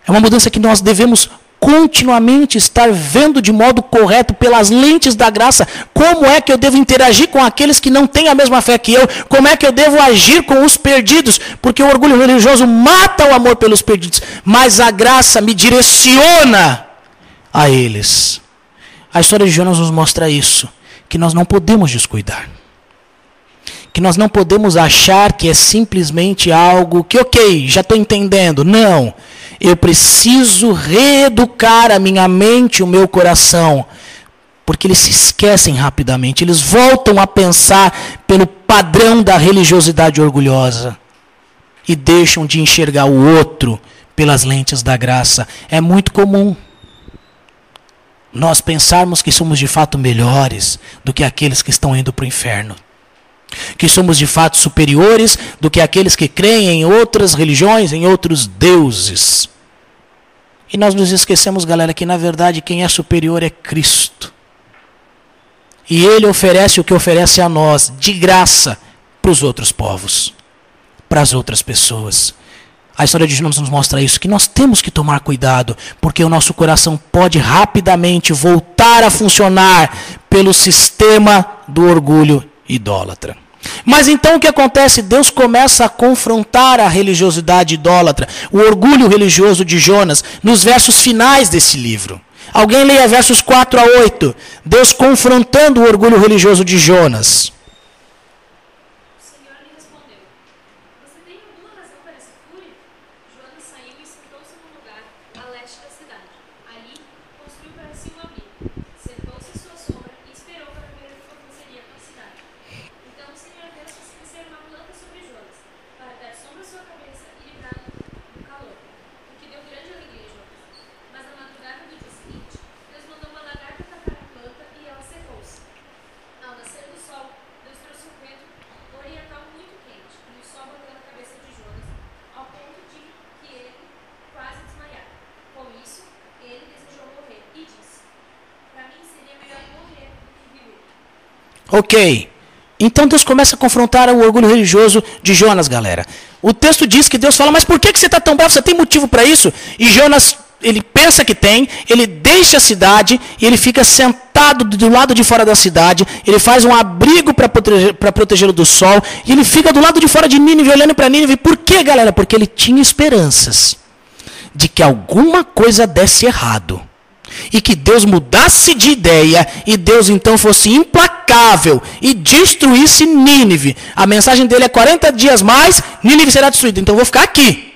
É uma mudança que nós devemos continuamente estar vendo de modo correto pelas lentes da graça. Como é que eu devo interagir com aqueles que não têm a mesma fé que eu? Como é que eu devo agir com os perdidos? Porque o orgulho religioso mata o amor pelos perdidos, mas a graça me direciona a eles. A história de Jonas nos mostra isso, que nós não podemos descuidar. Que nós não podemos achar que é simplesmente algo que, ok, já estou entendendo. Não. Eu preciso reeducar a minha mente, o meu coração. Porque eles se esquecem rapidamente. Eles voltam a pensar pelo padrão da religiosidade orgulhosa. E deixam de enxergar o outro pelas lentes da graça. É muito comum nós pensarmos que somos de fato melhores do que aqueles que estão indo para o inferno. Que somos de fato superiores do que aqueles que creem em outras religiões, em outros deuses. E nós nos esquecemos, galera, que na verdade quem é superior é Cristo. E Ele oferece o que oferece a nós, de graça, para os outros povos, para as outras pessoas. A história de Jonas nos mostra isso, que nós temos que tomar cuidado, porque o nosso coração pode rapidamente voltar a funcionar pelo sistema do orgulho idólatra. Mas então o que acontece? Deus começa a confrontar a religiosidade idólatra, o orgulho religioso de Jonas, nos versos finais desse livro. Alguém leia versos 4 a 8. Deus confrontando o orgulho religioso de Jonas. O Senhor lhe respondeu: Você tem alguma razão para essa fúria? Jonas saiu e sentou-se num lugar a leste da cidade. Ali, construiu para si um abrigo. Sentou-se à sua sombra e esperou para ver o que aconteceria com a cidade. Então o Senhor Deus fez crescer uma planta sobre Jonas, para dar sombra à sua cabeça e livrá-lo do calor, o que deu grande alegria a Jonas. Mas na madrugada do dia seguinte, Deus mandou uma lagarta atacar a planta e ela secou-se. Ao nascer do sol, Deus trouxe um vento oriental muito quente, e o sol bateu na cabeça de Jonas, ao ponto de que ele quase desmaiara. Com isso, ele desejou morrer e disse: Para mim seria melhor morrer do que viver. Ok. Então Deus começa a confrontar o orgulho religioso de Jonas, galera. O texto diz que Deus fala, mas por que você está tão bravo? Você tem motivo para isso? E Jonas ele pensa que tem, ele deixa a cidade e ele fica sentado do lado de fora da cidade, ele faz um abrigo para protegê-lo do sol, e ele fica do lado de fora de Nínive, olhando para Nínive. Por quê, galera? Porque ele tinha esperanças de que alguma coisa desse errado, e que Deus mudasse de ideia, e Deus então fosse implacável e destruísse Nínive. A mensagem dele é 40 dias mais, Nínive será destruída. Então eu vou ficar aqui.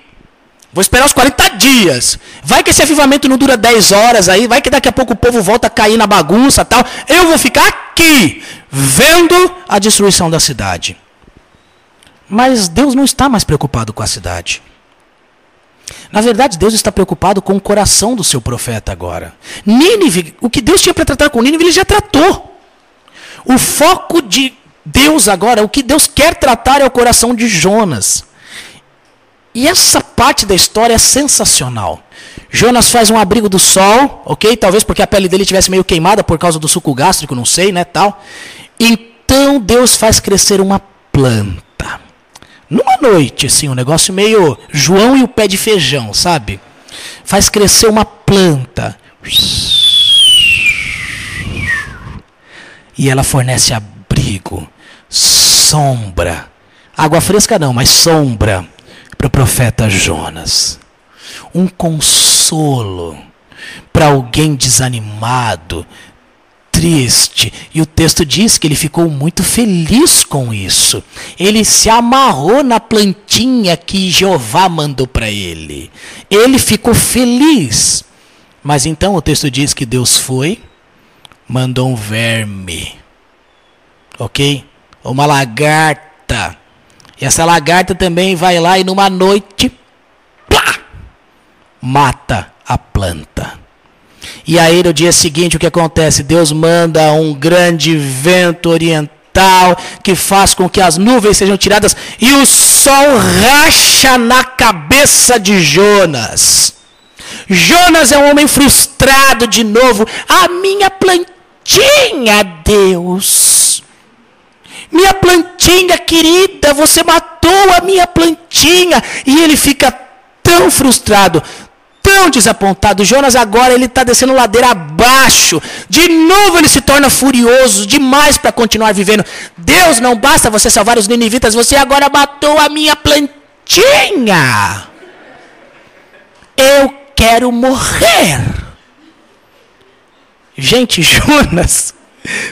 Vou esperar os 40 dias. Vai que esse avivamento não dura 10 horas aí. Vai que daqui a pouco o povo volta a cair na bagunça e tal. Eu vou ficar aqui, vendo a destruição da cidade. Mas Deus não está mais preocupado com a cidade. Na verdade, Deus está preocupado com o coração do seu profeta agora. Nínive, o que Deus tinha para tratar com Nínive, ele já tratou. O foco de Deus agora, o que Deus quer tratar é o coração de Jonas. E essa parte da história é sensacional. Jonas faz um abrigo do sol, ok? Talvez porque a pele dele estivesse meio queimada por causa do suco gástrico, não sei, né, tal. Então Deus faz crescer uma planta. Numa noite, assim, um negócio meio João e o pé de feijão, sabe? Faz crescer uma planta. E ela fornece abrigo, sombra. Água fresca não, mas sombra. Para o profeta Jonas, um consolo para alguém desanimado, triste. E o texto diz que ele ficou muito feliz com isso. Ele se amarrou na plantinha que Jeová mandou para ele. Ele ficou feliz. Mas então o texto diz que Deus foi, mandou um verme, ok? Uma lagarta. E essa lagarta também vai lá e numa noite, plá, mata a planta. E aí no dia seguinte o que acontece? Deus manda um grande vento oriental que faz com que as nuvens sejam tiradas e o sol racha na cabeça de Jonas. Jonas é um homem frustrado de novo. A minha plantinha, Deus. Minha plantinha querida, você matou a minha plantinha. E ele fica tão frustrado, tão desapontado. Jonas agora ele está descendo ladeira abaixo. De novo ele se torna furioso demais para continuar vivendo. Deus, não basta você salvar os ninivitas, você agora matou a minha plantinha. Eu quero morrer. Gente, Jonas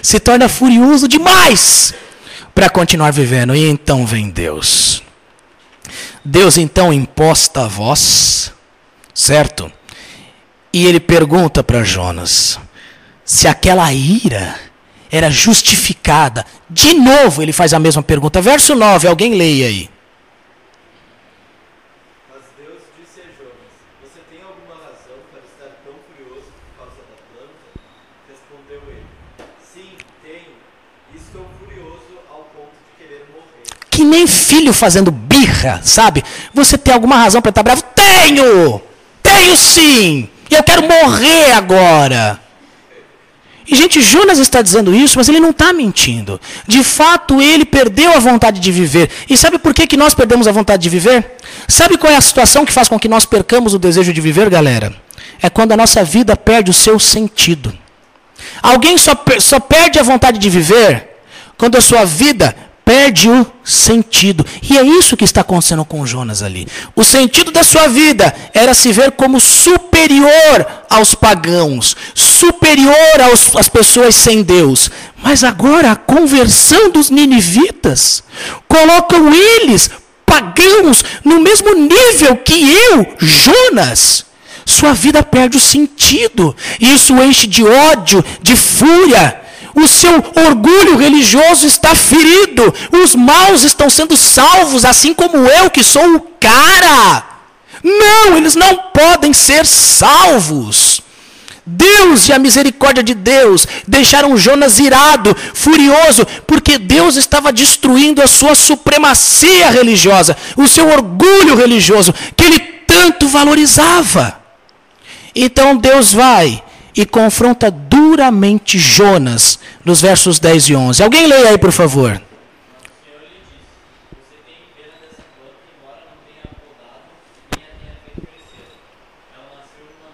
se torna furioso demais para continuar vivendo. E então vem Deus. Deus então imposta a voz, certo? E ele pergunta para Jonas se aquela ira era justificada. De novo ele faz a mesma pergunta. Verso 9, alguém leia aí. Mas Deus disse a Jonas: você tem alguma razão para estar tão furioso por causa da planta? Respondeu ele: sim, tenho. Estou furioso ao ponto de querer morrer. Que nem filho fazendo birra, sabe? Você tem alguma razão para estar bravo? Tenho! Tenho sim! E eu quero morrer agora. E, gente, Jonas está dizendo isso, mas ele não está mentindo. De fato, ele perdeu a vontade de viver. E sabe por que nós perdemos a vontade de viver? Sabe qual é a situação que faz com que nós percamos o desejo de viver, galera? É quando a nossa vida perde o seu sentido. Alguém só perde a vontade de viver quando a sua vida perde o sentido. E é isso que está acontecendo com Jonas ali. O sentido da sua vida era se ver como superior aos pagãos, superior às pessoas sem Deus. Mas agora a conversão dos ninivitas colocam eles, pagãos, no mesmo nível que eu, Jonas. Sua vida perde o sentido. Isso enche de ódio, de fúria. O seu orgulho religioso está ferido. Os maus estão sendo salvos, assim como eu, que sou o cara. Não, eles não podem ser salvos. Deus e a misericórdia de Deus deixaram Jonas irado, furioso, porque Deus estava destruindo a sua supremacia religiosa, o seu orgulho religioso, que ele tanto valorizava. Então Deus vai e confronta duramente Jonas nos versos 10 e 11. Alguém leia aí, por favor. O Senhor lhe disse: você tem pena dessa planta, embora não tenha podado, nem a tenha feito crescer. Ela nasceu numa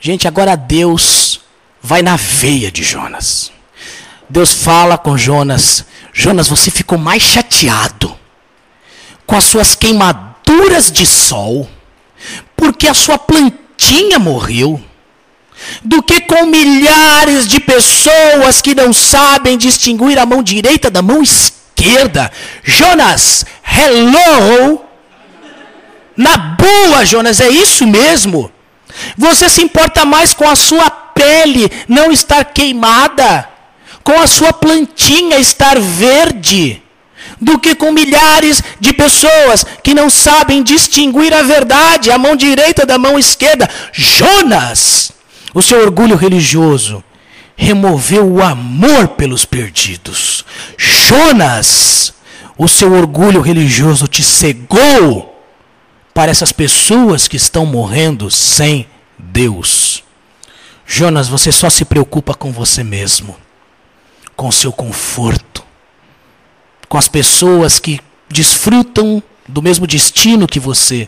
Gente, agora Deus vai na veia de Jonas. Deus fala com Jonas: Jonas, você ficou mais chateado com as suas queimaduras de sol, porque a sua plantinha morreu, do que com milhares de pessoas que não sabem distinguir a mão direita da mão esquerda. Jonas, hello! Na boa, Jonas, é isso mesmo? Você se importa mais com a sua pele não estar queimada, com a sua plantinha estar verde, do que com milhares de pessoas que não sabem distinguir a verdade, a mão direita da mão esquerda. Jonas, o seu orgulho religioso removeu o amor pelos perdidos. Jonas, o seu orgulho religioso te cegou para essas pessoas que estão morrendo sem Deus. Jonas, você só se preocupa com você mesmo, com o seu conforto, com as pessoas que desfrutam do mesmo destino que você.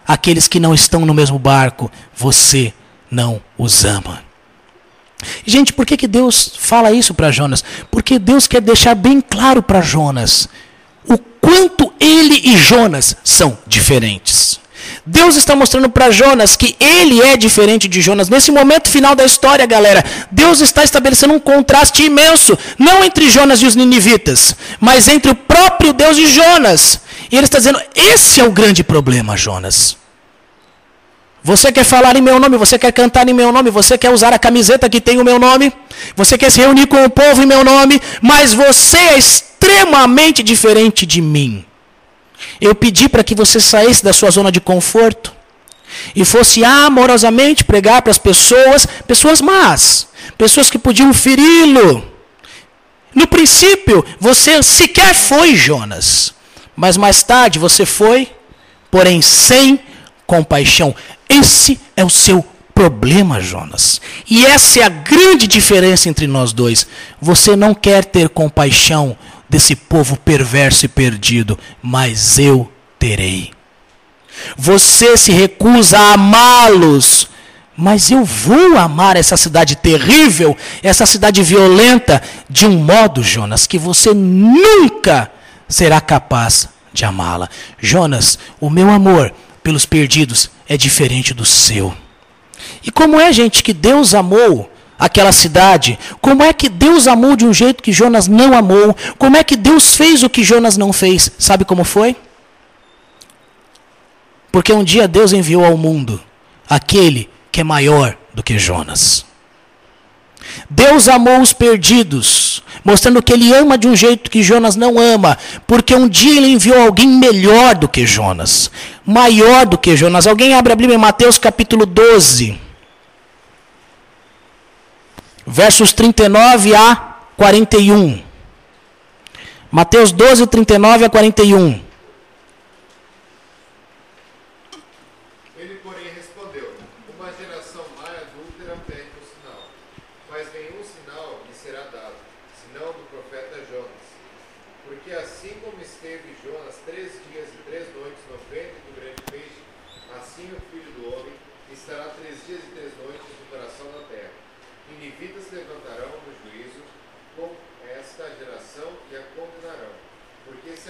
Aqueles que não estão no mesmo barco, você não os ama. Gente, por que Deus fala isso para Jonas? Porque Deus quer deixar bem claro para Jonas o quanto ele e Jonas são diferentes. Deus está mostrando para Jonas que ele é diferente de Jonas. Nesse momento final da história, galera, Deus está estabelecendo um contraste imenso, não entre Jonas e os ninivitas, mas entre o próprio Deus e Jonas. E ele está dizendo: esse é o grande problema, Jonas. Você quer falar em meu nome, você quer cantar em meu nome, você quer usar a camiseta que tem o meu nome, você quer se reunir com o povo em meu nome, mas você é extremamente diferente de mim. Eu pedi para que você saísse da sua zona de conforto e fosse amorosamente pregar para as pessoas más, pessoas que podiam feri-lo. No princípio, você sequer foi, Jonas, mas mais tarde você foi, porém sem compaixão. Esse é o seu problema, Jonas. E essa é a grande diferença entre nós dois. Você não quer ter compaixão desse povo perverso e perdido, mas eu terei. Você se recusa a amá-los, mas eu vou amar essa cidade terrível, essa cidade violenta, de um modo, Jonas, que você nunca será capaz de amá-la. Jonas, o meu amor pelos perdidos é diferente do seu. E como é, gente, que Deus amou aquela cidade? Como é que Deus amou de um jeito que Jonas não amou? Como é que Deus fez o que Jonas não fez? Sabe como foi? Porque um dia Deus enviou ao mundo aquele que é maior do que Jonas. Deus amou os perdidos, mostrando que ele ama de um jeito que Jonas não ama, porque um dia ele enviou alguém melhor do que Jonas, maior do que Jonas. Alguém abre a Bíblia em Mateus capítulo 12. Versos 39 a 41. Mateus 12, 39 a 41. Ele, porém, respondeu: uma geração má e adúltera pede um sinal, mas nenhum sinal lhe será dado, senão do profeta Jonas. Porque assim como esteve Jonas 3 dias e 3 noites no ventre do grande peixe, assim o Filho do Homem estará 3 dias e 3 noites no coração da terra. E ninivitas se levantarão no juízo com esta geração e a condenarão, porque se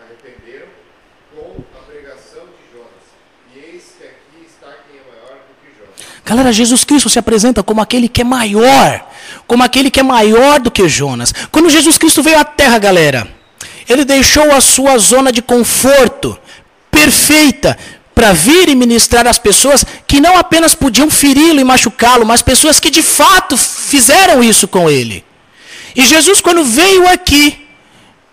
arrependeram com a pregação de Jonas. E eis que aqui está quem é maior do que Jonas. Galera, Jesus Cristo se apresenta como aquele que é maior, como aquele que é maior do que Jonas. Quando Jesus Cristo veio à Terra, galera, ele deixou a sua zona de conforto perfeita para vir e ministrar às pessoas que não apenas podiam feri-lo e machucá-lo, mas pessoas que de fato fizeram isso com ele. E Jesus, quando veio aqui,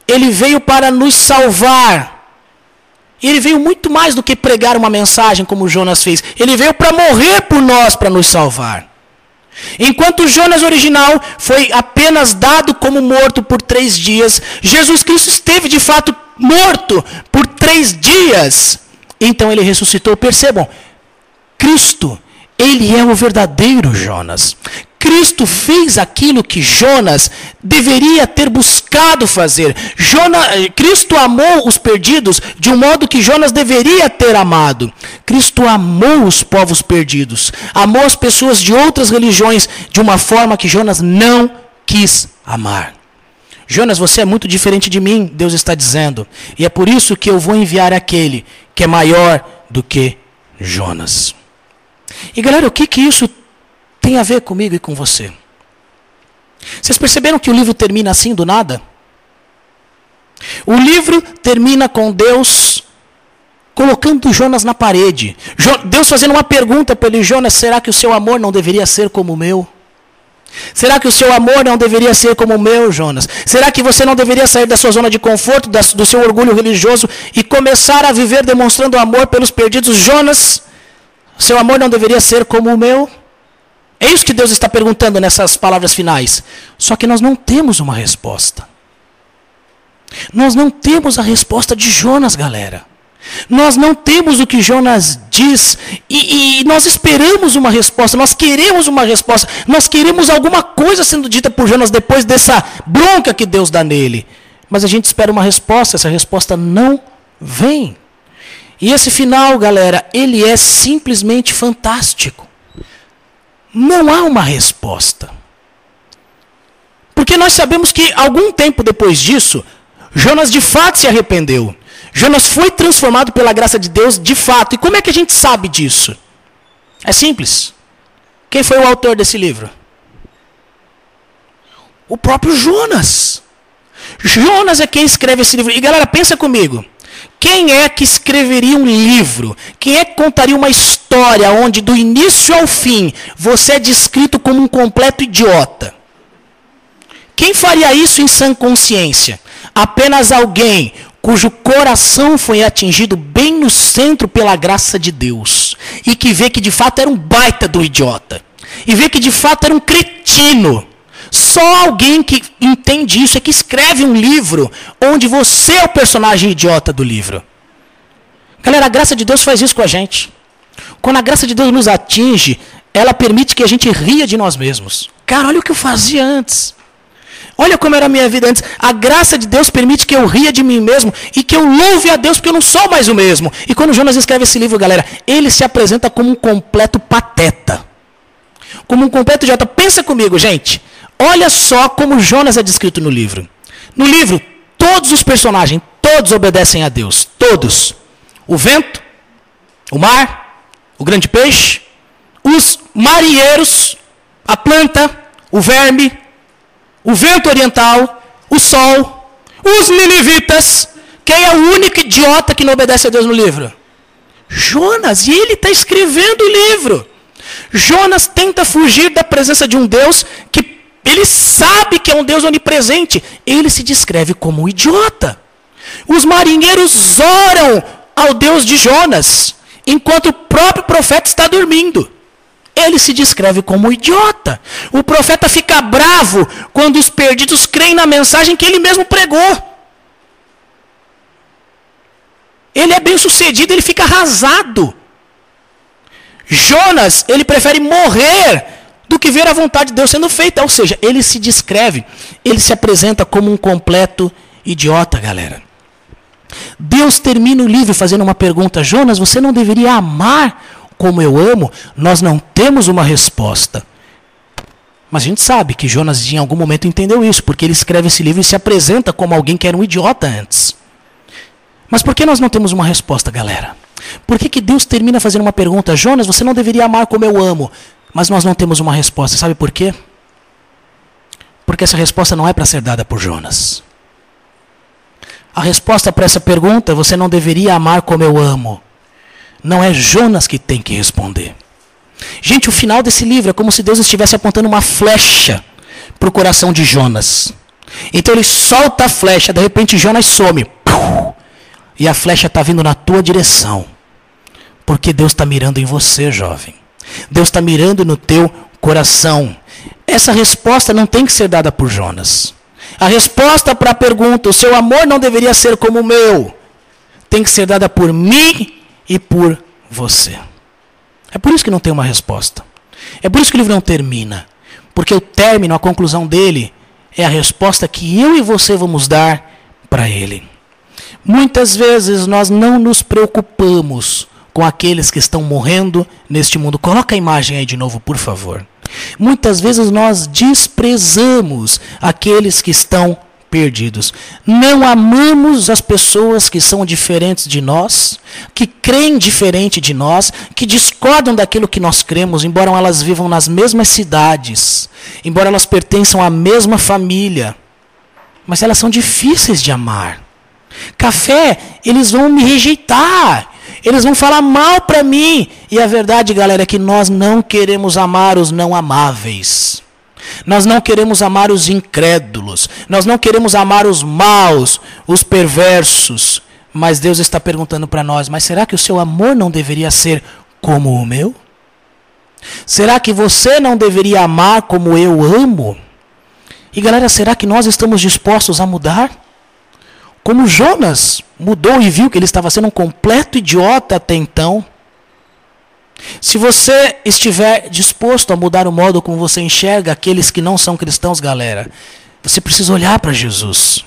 ele veio para nos salvar. E ele veio muito mais do que pregar uma mensagem como Jonas fez. Ele veio para morrer por nós, para nos salvar. Enquanto Jonas original foi apenas dado como morto por 3 dias, Jesus Cristo esteve de fato morto por 3 dias. Então ele ressuscitou. Percebam, Cristo, ele é o verdadeiro Jonas. Cristo fez aquilo que Jonas deveria ter buscado fazer. Cristo amou os perdidos de um modo que Jonas deveria ter amado. Cristo amou os povos perdidos, amou as pessoas de outras religiões de uma forma que Jonas não quis amar. Jonas, você é muito diferente de mim, Deus está dizendo. E é por isso que eu vou enviar aquele que é maior do que Jonas. E galera, o que isso tem a ver comigo e com você? Vocês perceberam que o livro termina assim do nada? O livro termina com Deus colocando Jonas na parede. Deus fazendo uma pergunta para ele: Jonas, será que o seu amor não deveria ser como o meu? Será que o seu amor não deveria ser como o meu, Jonas? Será que você não deveria sair da sua zona de conforto, do seu orgulho religioso e começar a viver demonstrando amor pelos perdidos? Jonas, seu amor não deveria ser como o meu? É isso que Deus está perguntando nessas palavras finais. Só que nós não temos uma resposta. Nós não temos a resposta de Jonas, galera. Nós não temos o que Jonas diz e nós esperamos uma resposta, nós queremos uma resposta, nós queremos alguma coisa sendo dita por Jonas depois dessa bronca que Deus dá nele. Mas a gente espera uma resposta, essa resposta não vem. E esse final, galera, ele é simplesmente fantástico. Não há uma resposta. Porque nós sabemos que algum tempo depois disso, Jonas de fato se arrependeu. Jonas foi transformado pela graça de Deus de fato. E como é que a gente sabe disso? É simples. Quem foi o autor desse livro? O próprio Jonas. Jonas é quem escreve esse livro. E galera, pensa comigo. Quem é que escreveria um livro? Quem é que contaria uma história onde do início ao fim você é descrito como um completo idiota? Quem faria isso em sã consciência? Apenas alguém cujo coração foi atingido bem no centro pela graça de Deus, e que vê que de fato era um baita do idiota, e vê que de fato era um cretino. Só alguém que entende isso é que escreve um livro onde você é o personagem idiota do livro. Galera, a graça de Deus faz isso com a gente. Quando a graça de Deus nos atinge, ela permite que a gente ria de nós mesmos. Cara, olha o que eu fazia antes. Olha como era a minha vida antes. A graça de Deus permite que eu ria de mim mesmo e que eu louve a Deus porque eu não sou mais o mesmo. E quando Jonas escreve esse livro, galera, ele se apresenta como um completo pateta. Como um completo idiota. Pensa comigo, gente. Olha só como Jonas é descrito no livro. No livro, todos os personagens, todos obedecem a Deus. Todos. O vento, o mar, o grande peixe, os marinheiros, a planta, o verme, o vento oriental, o sol, os ninivitas. Quem é o único idiota que não obedece a Deus no livro? Jonas. E ele está escrevendo o livro. Jonas tenta fugir da presença de um Deus que ele sabe que é um Deus onipresente. Ele se descreve como um idiota. Os marinheiros oram ao Deus de Jonas, enquanto o próprio profeta está dormindo. Ele se descreve como um idiota. O profeta fica bravo quando os perdidos creem na mensagem que ele mesmo pregou. Ele é bem sucedido, ele fica arrasado. Jonas, ele prefere morrer do que ver a vontade de Deus sendo feita. Ou seja, ele se descreve, ele se apresenta como um completo idiota, galera. Deus termina o livro fazendo uma pergunta: Jonas, você não deveria amar como eu amo? Nós não temos uma resposta. Mas a gente sabe que Jonas em algum momento entendeu isso, porque ele escreve esse livro e se apresenta como alguém que era um idiota antes. Mas por que nós não temos uma resposta, galera? Por que Deus termina fazendo uma pergunta: Jonas, você não deveria amar como eu amo? Mas nós não temos uma resposta. Sabe por quê? Porque essa resposta não é para ser dada por Jonas. A resposta para essa pergunta, você não deveria amar como eu amo, não é Jonas que tem que responder. Gente, o final desse livro é como se Deus estivesse apontando uma flecha para o coração de Jonas. Então ele solta a flecha, de repente Jonas some. E a flecha está vindo na tua direção. Porque Deus está mirando em você, jovem. Deus está mirando no teu coração. Essa resposta não tem que ser dada por Jonas. A resposta para a pergunta: o seu amor não deveria ser como o meu, tem que ser dada por mim e por você. É por isso que não tem uma resposta. É por isso que o livro não termina. Porque o término, a conclusão dele, é a resposta que eu e você vamos dar para ele. Muitas vezes nós não nos preocupamos com aqueles que estão morrendo neste mundo. Coloca a imagem aí de novo, por favor. Muitas vezes nós desprezamos aqueles que estão perdidos. Não amamos as pessoas que são diferentes de nós, que creem diferente de nós, que discordam daquilo que nós cremos, embora elas vivam nas mesmas cidades, embora elas pertençam à mesma família. Mas elas são difíceis de amar. Café, eles vão me rejeitar. Eles vão falar mal para mim. E a verdade, galera, é que nós não queremos amar os não amáveis. Nós não queremos amar os incrédulos. Nós não queremos amar os maus, os perversos. Mas Deus está perguntando para nós, mas será que o seu amor não deveria ser como o meu? Será que você não deveria amar como eu amo? E galera, será que nós estamos dispostos a mudar? Como Jonas mudou e viu que ele estava sendo um completo idiota até então. Se você estiver disposto a mudar o modo como você enxerga aqueles que não são cristãos, galera, você precisa olhar para Jesus.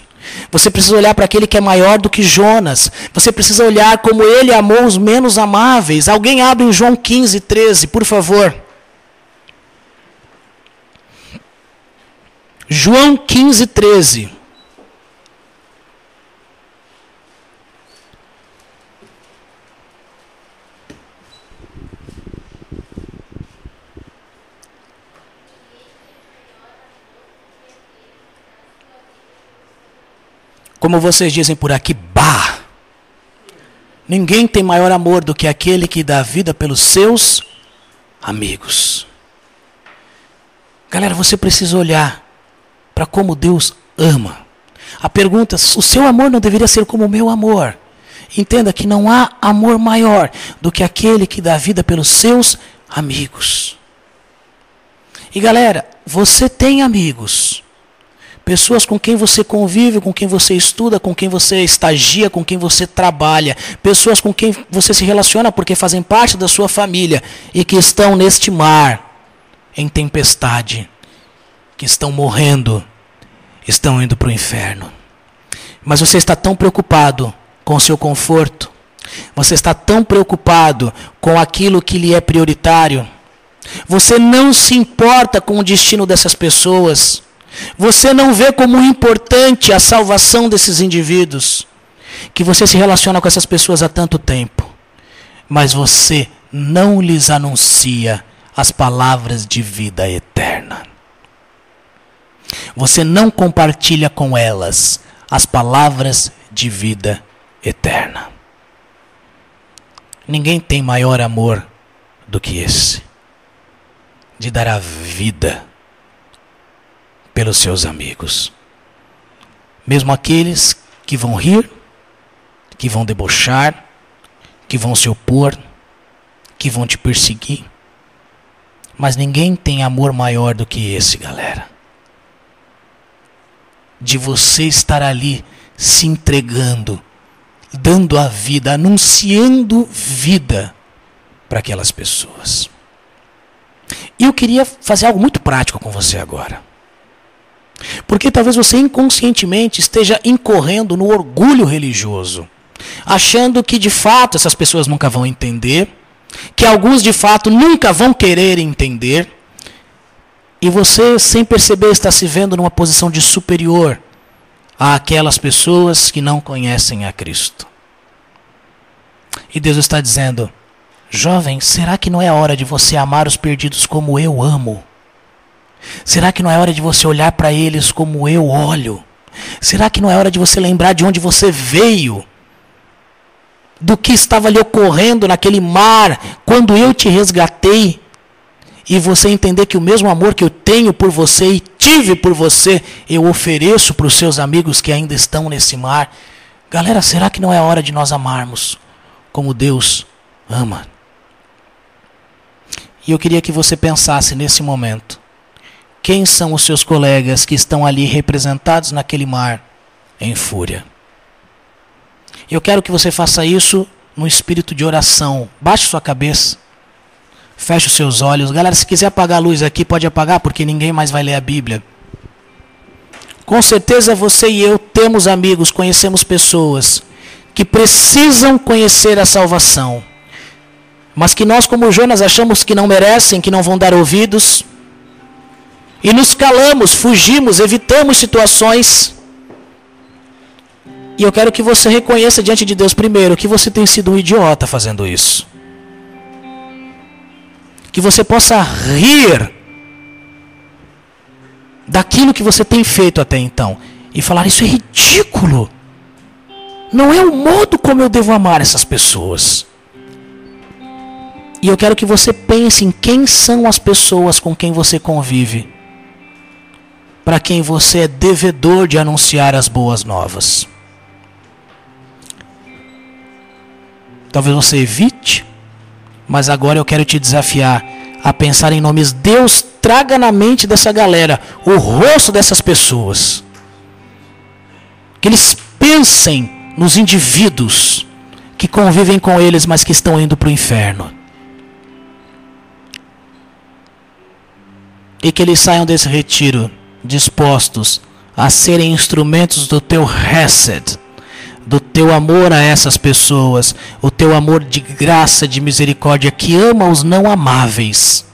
Você precisa olhar para aquele que é maior do que Jonas. Você precisa olhar como ele amou os menos amáveis. Alguém abre em João 15:13, por favor. João 15:13. Como vocês dizem por aqui, bah! Ninguém tem maior amor do que aquele que dá a vida pelos seus amigos. Galera, você precisa olhar para como Deus ama. A pergunta, o seu amor não deveria ser como o meu amor? Entenda que não há amor maior do que aquele que dá a vida pelos seus amigos. E galera, você tem amigos. Pessoas com quem você convive, com quem você estuda, com quem você estagia, com quem você trabalha. Pessoas com quem você se relaciona porque fazem parte da sua família e que estão neste mar, em tempestade, que estão morrendo, estão indo para o inferno. Mas você está tão preocupado com o seu conforto, você está tão preocupado com aquilo que lhe é prioritário, você não se importa com o destino dessas pessoas. Você não vê como importante a salvação desses indivíduos, que você se relaciona com essas pessoas há tanto tempo, mas você não lhes anuncia as palavras de vida eterna. Você não compartilha com elas as palavras de vida eterna. Ninguém tem maior amor do que esse, de dar a vida pelos seus amigos. Mesmo aqueles que vão rir, que vão debochar, que vão se opor, que vão te perseguir. Mas ninguém tem amor maior do que esse, galera. De você estar ali se entregando, dando a vida, anunciando vida para aquelas pessoas. E eu queria fazer algo muito prático com você agora. Porque talvez você inconscientemente esteja incorrendo no orgulho religioso, achando que de fato essas pessoas nunca vão entender, que alguns de fato nunca vão querer entender, e você, sem perceber, está se vendo numa posição de superior àquelas pessoas que não conhecem a Cristo. E Deus está dizendo: jovem, será que não é hora de você amar os perdidos como eu amo? Será que não é hora de você olhar para eles como eu olho? Será que não é hora de você lembrar de onde você veio? Do que estava lhe ocorrendo naquele mar, quando eu te resgatei? E você entender que o mesmo amor que eu tenho por você e tive por você, eu ofereço para os seus amigos que ainda estão nesse mar. Galera, será que não é hora de nós amarmos como Deus ama? E eu queria que você pensasse nesse momento. Quem são os seus colegas que estão ali representados naquele mar em fúria? Eu quero que você faça isso no espírito de oração. Baixe sua cabeça. Feche os seus olhos. Galera, se quiser apagar a luz aqui, pode apagar, porque ninguém mais vai ler a Bíblia. Com certeza você e eu temos amigos, conhecemos pessoas que precisam conhecer a salvação, mas que nós, como Jonas, achamos que não merecem, que não vão dar ouvidos, e nos calamos, fugimos, evitamos situações. E eu quero que você reconheça diante de Deus primeiro que você tem sido um idiota fazendo isso. Que você possa rir daquilo que você tem feito até então e falar: isso é ridículo. Não é o modo como eu devo amar essas pessoas. E eu quero que você pense em quem são as pessoas com quem você convive, para quem você é devedor de anunciar as boas novas. Talvez você evite, mas agora eu quero te desafiar a pensar em nomes. Deus, traga na mente dessa galera o rosto dessas pessoas. Que eles pensem nos indivíduos que convivem com eles, mas que estão indo para o inferno. E que eles saiam desse retiro dispostos a serem instrumentos do teu hesed, do teu amor a essas pessoas, o teu amor de graça, de misericórdia, que ama os não amáveis.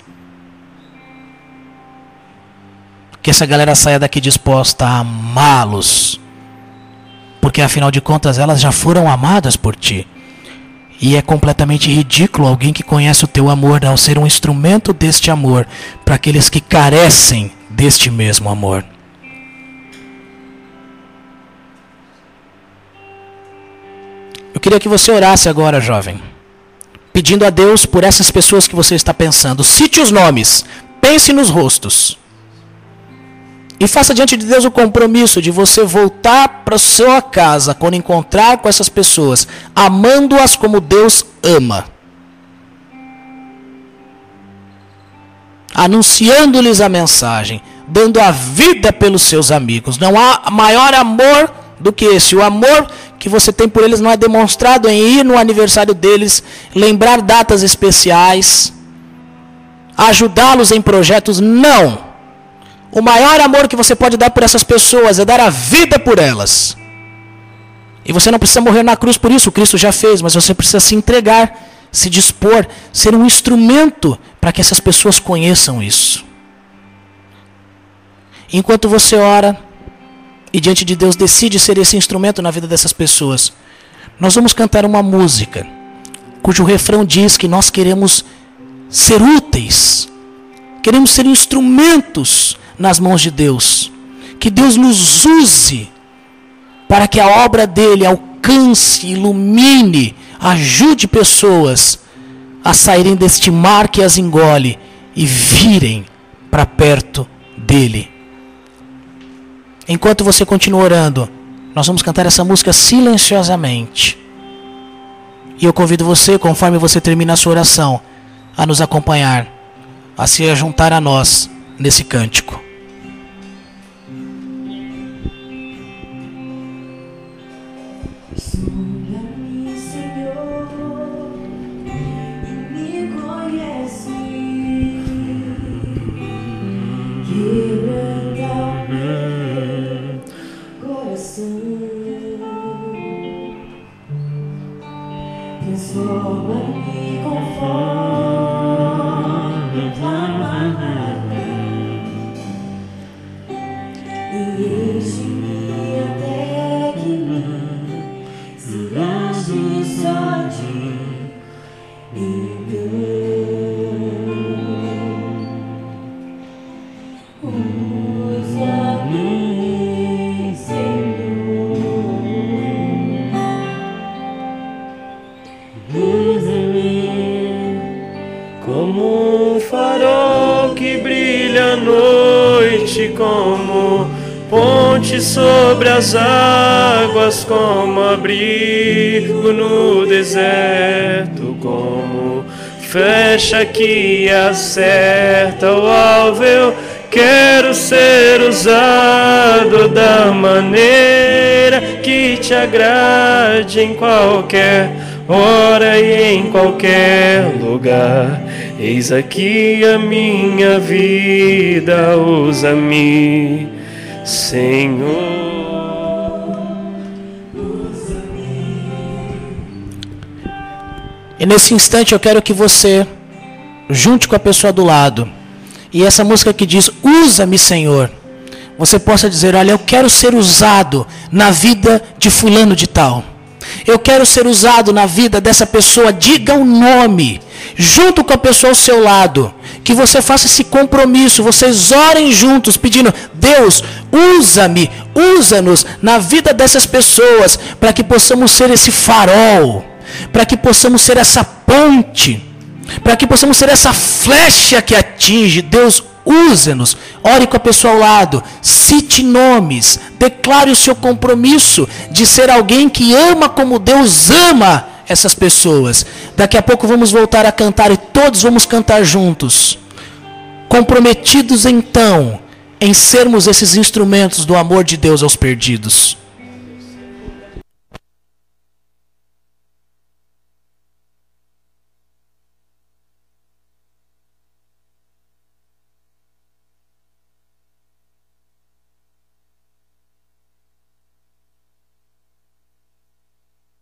Que essa galera saia daqui disposta a amá-los, porque afinal de contas elas já foram amadas por ti. E é completamente ridículo alguém que conhece o teu amor não ser um instrumento deste amor para aqueles que carecem deste mesmo amor. Eu queria que você orasse agora, jovem, pedindo a Deus por essas pessoas que você está pensando. Cite os nomes, pense nos rostos. E faça diante de Deus o compromisso de você voltar para sua casa quando encontrar com essas pessoas, amando-as como Deus ama. Anunciando-lhes a mensagem, dando a vida pelos seus amigos. Não há maior amor do que esse. O amor que você tem por eles não é demonstrado em ir no aniversário deles, lembrar datas especiais, ajudá-los em projetos. Não. O maior amor que você pode dar por essas pessoas é dar a vida por elas. E você não precisa morrer na cruz por isso, Cristo já fez, mas você precisa se entregar, se dispor, ser um instrumento para que essas pessoas conheçam isso. Enquanto você ora e diante de Deus decide ser esse instrumento na vida dessas pessoas, nós vamos cantar uma música cujo refrão diz que nós queremos ser úteis, queremos ser instrumentos nas mãos de Deus, que Deus nos use para que a obra dele alcance, ilumine, ajude pessoas a saírem deste mar que as engole e virem para perto dele. Enquanto você continua orando, nós vamos cantar essa música silenciosamente. E eu convido você, conforme você termina a sua oração, a nos acompanhar, a se juntar a nós nesse cântico. Sonda-me, Senhor, e me conhece. Quebranta o meu coração, transforma-me conforme tua palavra e enche-me até que se ache só de engano. Usa-me, Senhor, usa-me Como um farol que brilha à noite, como ponte sobre as águas, como abrigo no deserto, como flecha que acerta o alvo. Eu quero ser usado da maneira que te agrade, em qualquer hora e em qualquer lugar. Eis aqui a minha vida, usa-me, Senhor. E nesse instante eu quero que você junte com a pessoa do lado. E essa música que diz, usa-me, Senhor. Você possa dizer, olha, eu quero ser usado na vida de fulano de tal. Eu quero ser usado na vida dessa pessoa. Diga o nome. Junto com a pessoa ao seu lado. Que você faça esse compromisso. Vocês orem juntos pedindo, Deus, usa-me, usa-nos na vida dessas pessoas. Para que possamos ser esse farol. Para que possamos ser essa ponte, para que possamos ser essa flecha que atinge. Deus, use-nos. Ore com a pessoa ao lado, cite nomes, declare o seu compromisso de ser alguém que ama como Deus ama essas pessoas. Daqui a pouco vamos voltar a cantar e todos vamos cantar juntos, comprometidos então em sermos esses instrumentos do amor de Deus aos perdidos.